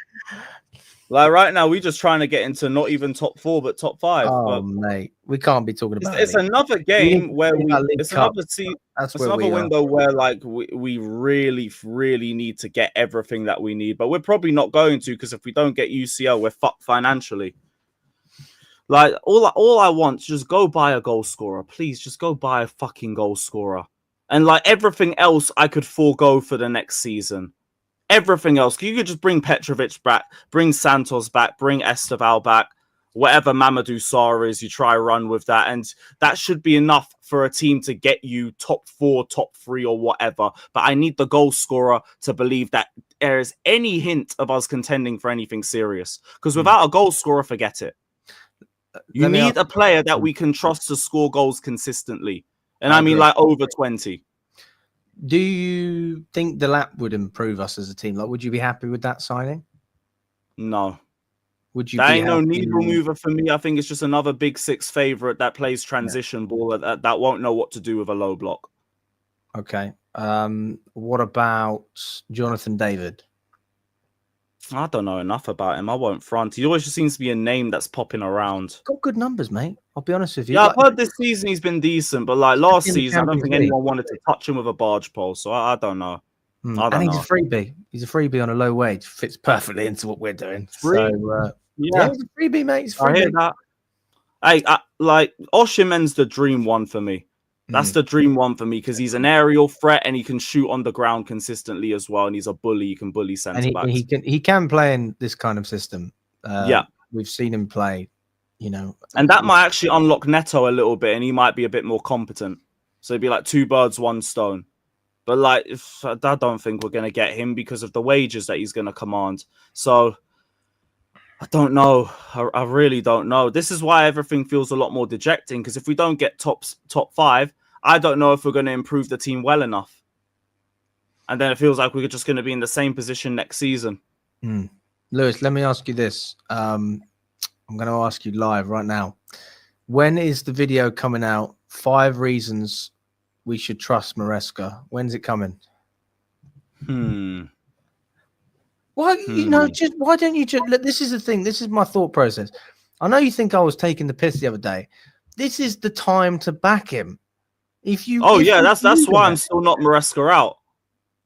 Like right now, we're just trying to get into not even top 4, but top 5. Oh, mate, we can't be talking about. It's another game where it's another window where like we really, really need to get everything that we need, but we're probably not going to because if we don't get UCL, we're fucked financially. Like all I want is just go buy a goal scorer, please. Just go buy a fucking goal scorer, and like everything else, I could forego for the next season. Everything else, you could just bring Petrovic back, bring Santos back, bring Esteval back, whatever Mamadou Sarr is, you try run with that, and that should be enough for a team to get you top 4, top 3, or whatever. But I need the goal scorer to believe that there is any hint of us contending for anything serious. Because without a goal scorer, forget it. You need a player that we can trust to score goals consistently. And I mean like over 20. Do you think the lap would improve us as a team? Like, would you be happy with that signing? No. Would you? That ain't no needle mover for me. I think it's just another big six favorite that plays transition ball that won't know what to do with a low block. Okay. What about Jonathan David? I don't know enough about him. I won't front. He always just seems to be a name that's popping around. Got good numbers, mate. I'll be honest with you. Yeah, I've heard this season he's been decent, but like last season, I don't think anyone wanted to touch him with a barge pole. So I don't know. And he's a freebie. He's a freebie on a low wage. Fits perfectly into what we're doing. Free? So, yeah, he's a freebie, mate. He's I hear that. Hey, like Oshimen's the dream one for me. That's the dream one for me because he's an aerial threat and he can shoot on the ground consistently as well. And he's a bully. He can bully centre backs. He can play in this kind of system. Yeah, we've seen him play. You know, and that might actually unlock Neto a little bit, and he might be a bit more competent. So it'd be like 2 birds, 1 stone. But like, I don't think we're going to get him because of the wages that he's going to command. So I don't know. I really don't know. This is why everything feels a lot more dejecting. Because if we don't get top 5, I don't know if we're going to improve the team well enough. And then it feels like we're just going to be in the same position next season. Lewis, let me ask you this. I'm going to ask you live right now. When is the video coming out? 5 reasons we should trust Maresca. When's it coming? Why, why don't you just look? This is the thing. This is my thought process. I know you think I was taking the piss the other day. This is the time to back him. That's why I'm still not Maresca out.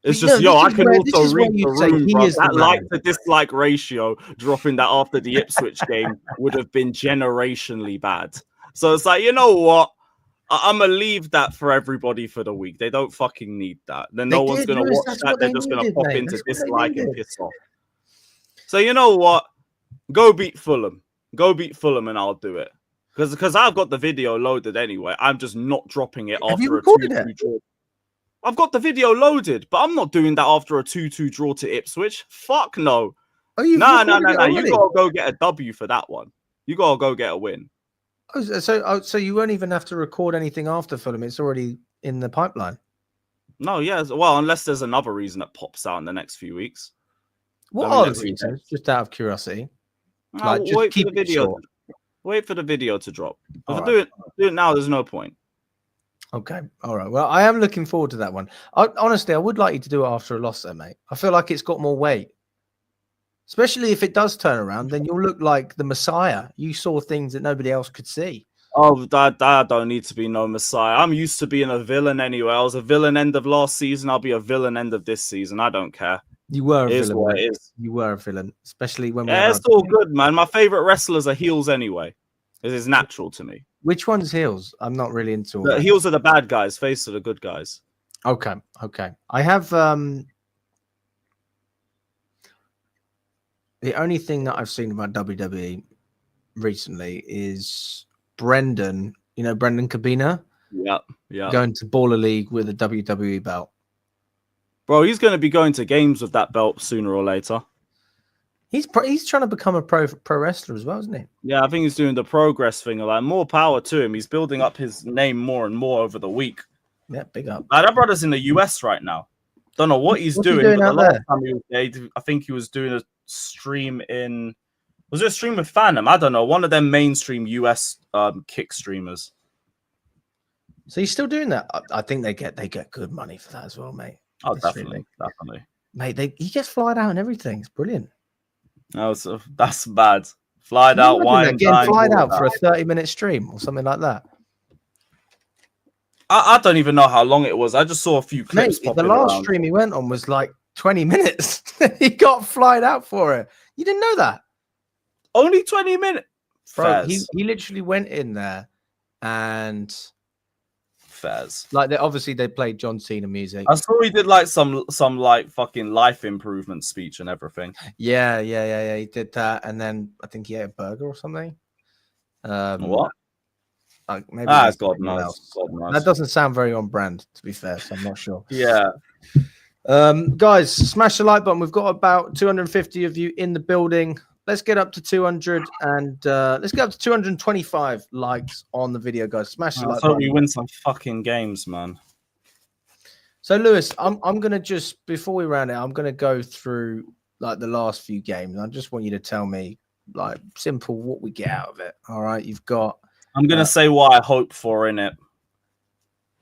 It's just, I can also read the room, bro. That like to dislike ratio, dropping that after the Ipswich game would have been generationally bad. So it's like, you know what? I'm going to leave that for everybody for the week. They don't fucking need that. Then no one's going to watch that. They're just going to pop into dislike and piss off. So you know what? Go beat Fulham. Go beat Fulham and I'll do it. Because I've got the video loaded anyway. I'm just not dropping it after a 2-2 draw. I've got the video loaded, but I'm not doing that after a 2-2 draw to Ipswich. Fuck no. No. You got to go get a W for that one. You got to go get a win. So you won't even have to record anything after Fulham. It's already in the pipeline. No, well, unless there's another reason that pops out in the next few weeks. What are the reasons? Just out of curiosity. Wait for the video. Wait for the video to drop. If I do it now, there's no point. Okay. All right. Well, I am looking forward to that one. Honestly, I would like you to do it after a loss, though, mate. I feel like it's got more weight. Especially if it does turn around, then you'll look like the Messiah. You saw things that nobody else could see. Oh, I don't need to be no Messiah. I'm used to being a villain anyway. I was a villain end of last season. I'll be a villain end of this season. I don't care. You were a villain. What it is. You were a villain, especially when it's all good, man. My favorite wrestlers are heels anyway. This is natural to me. Which one's heels? I'm not really into the heels are the bad guys. Face are the good guys. Okay. I have the only thing that I've seen about WWE recently is Brendan. You know Brendan Cabina? Yeah. Going to Baller League with a WWE belt. Bro, he's going to be going to games with that belt sooner or later. He's trying to become a pro wrestler as well, isn't he? Yeah, I think he's doing the progress thing. Like, more power to him. He's building up his name more and more over the week. Yeah, big up. That brother's in the US right now. Don't know what he's doing. But the last time he was there, I think he was doing a stream in... Was it a stream with Phantom? I don't know. One of them mainstream US kick streamers. So he's still doing that? I think they get good money for that as well, mate. Oh, definitely. Mate, he gets flied out and everything. It's brilliant. No, so that's bad. Flied out, wine, getting flied out for a 30-minute stream or something like that. I don't even know how long it was. I just saw a few clips. Mate, the last stream he went on was like 20 minutes. He got flied out for it. You didn't know that? Only 20 minutes. Bro, he literally went in there and Fairs. Like they played John Cena music. I saw he did like some like fucking life improvement speech and everything. Yeah. He did that, and then I think he ate a burger or something. What? Maybe God knows. That doesn't sound very on brand, to be fair. So I'm not sure. Yeah. Guys, smash the like button. We've got about 250 of you in the building. let's get up to 200 and let's get up to 225 likes on the video, guys. Smash the like I hope button. we win some fucking games, man. So, Lewis, I'm gonna just before we round it, I'm gonna go through like the last few games. I just want you to tell me, like, simple, what we get out of it. All right, you've got. I'm gonna say what I hope for in it.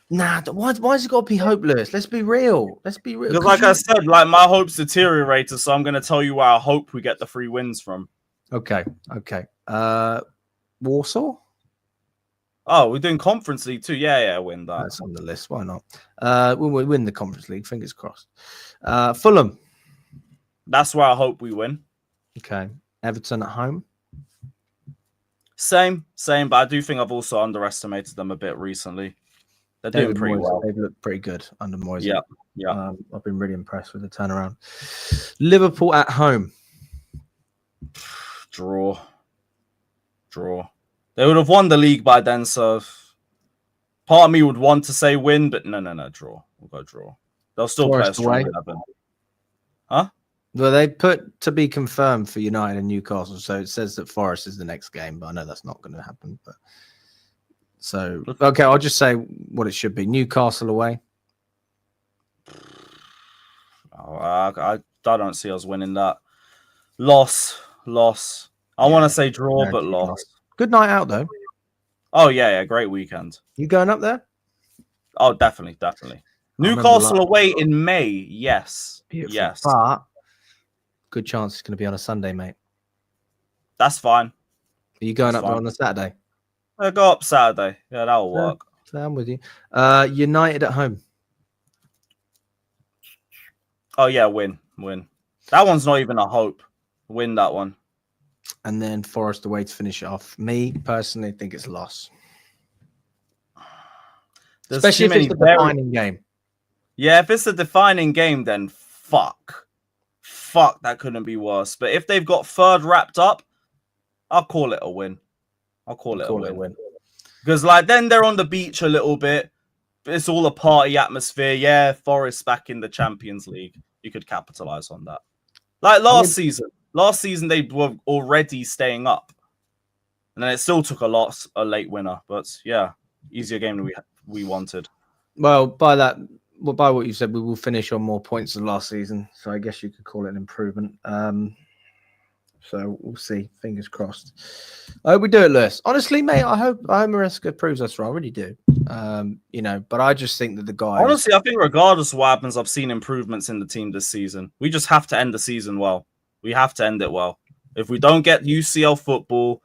Nah, why's it got to be hopeless? Let's be real. Let's be real. Because, like I said, like my hopes deteriorated, so I'm gonna tell you where I hope we get the 3 wins from. Okay. Warsaw. Oh, we're doing Conference League too. Yeah, win that. That's on the list. Why not? We'll win the Conference League. Fingers crossed. Fulham. That's where I hope we win. Okay. Everton at home. Same. But I do think I've also underestimated them a bit recently. They're doing pretty well. They've looked pretty good under Moyes. Yeah. I've been really impressed with the turnaround. Liverpool at home. Draw. They would have won the league by then, so part of me would want to say win, but no, draw. We'll go draw. They'll still play a strong 11. Huh? Well, they put to be confirmed for United and Newcastle, so it says that Forest is the next game, but I know that's not going to happen. But so okay, I'll just say what it should be: Newcastle away. Oh, I don't see us winning that. Loss. I want to say draw, but loss. Good night out though. Oh yeah, great weekend. You going up there? Oh, definitely. Newcastle away in May. Yes. Beautiful. Yes. But good chance it's going to be on a Sunday, mate. That's fine. Are you going up there on a Saturday? I'll go up Saturday. Yeah, that'll work. So I'm with you. United at home. Oh yeah, win. That one's not even a hope. Win that one. And then Forest away to finish it off. Me personally think it's a loss. Especially if it's the defining game. Yeah, if it's a defining game, then fuck, that couldn't be worse. But if they've got third wrapped up, I'll call it a win. I'll call it a win. Because like then they're on the beach a little bit. It's all a party atmosphere. Yeah, Forest back in the Champions League. You could capitalize on that. Like last season. Last season they were already staying up, and then it still took a late winner. But yeah, easier game than we wanted. Well, by what you said, we will finish on more points than last season. So I guess you could call it an improvement. So we'll see. Fingers crossed. I hope we do it, Lewis. Honestly, mate, I hope Maresca proves us wrong. I really do. But I just think that the guy. Honestly, I think regardless of what happens, I've seen improvements in the team this season. We just have to end the season well. We have to end it well. If we don't get UCL football,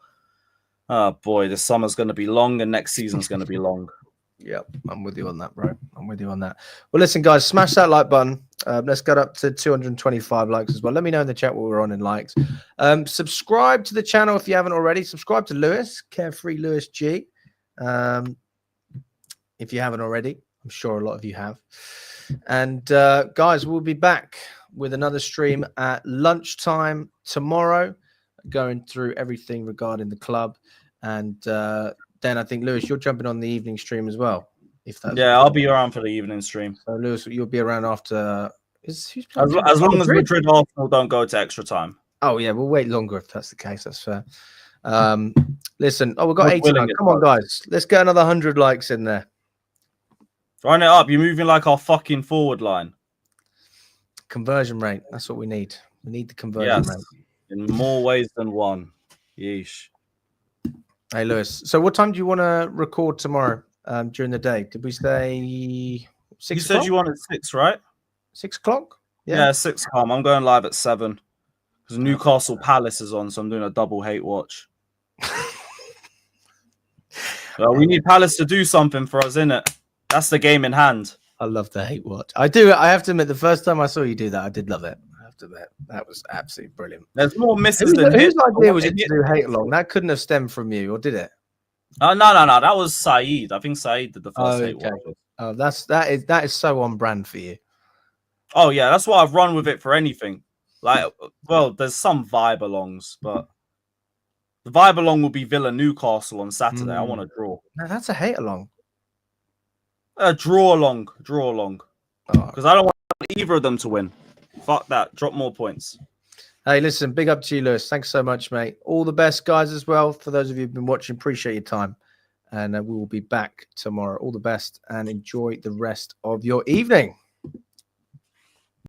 oh boy, this summer's going to be long and next season's going to be long. Yep, I'm with you on that, bro. I'm with you on that. Well, listen, guys, smash that like button. Let's get up to 225 likes as well. Let me know in the chat what we're on in likes. Subscribe to the channel if you haven't already. Subscribe to Lewis, Carefree Lewis G. If you haven't already, I'm sure a lot of you have. And guys, we'll be back with another stream at lunchtime tomorrow, going through everything regarding the club. And then I think, Lewis, you're jumping on the evening stream as well. I'll be around for the evening stream. So, Lewis, you'll be around after. As long as Madrid Arsenal don't go to extra time. Oh, yeah, we'll wait longer if that's the case. That's fair. Listen, we've got 89. Come on, guys. Let's get another 100 likes in there. Run it up. You're moving like our fucking forward line. Conversion rate. That's what we need. We need the conversion rate. In more ways than one. Yeesh. Hey, Lewis. So what time do you want to record tomorrow during the day? Did we say 6 o'clock? You said you wanted 6, right? 6 o'clock? Yeah, 6 o'clock. I'm going live at 7. Because Newcastle Palace is on, so I'm doing a double hate watch. We need Palace to do something for us, innit? That's the game in hand. I love the hate watch. I do. I have to admit, the first time I saw you do that, I did love it. I have to admit, that was absolutely brilliant. There's more misses than hits. Whose idea was it to do hate along? That couldn't have stemmed from you, or did it? No. That was Saeed. I think Saeed did the first hate watch. Oh, that is so on brand for you. Oh yeah, that's why I've run with it for anything. Like, well, there's some vibe alongs, but the vibe along will be Villa Newcastle on Saturday. I want to draw. No, that's a hate along. Draw along. Because I don't want either of them to win. Fuck that. Drop more points. Hey, listen, big up to you, Lewis. Thanks so much, mate. All the best, guys, as well. For those of you who've been watching, appreciate your time. And we will be back tomorrow. All the best and enjoy the rest of your evening.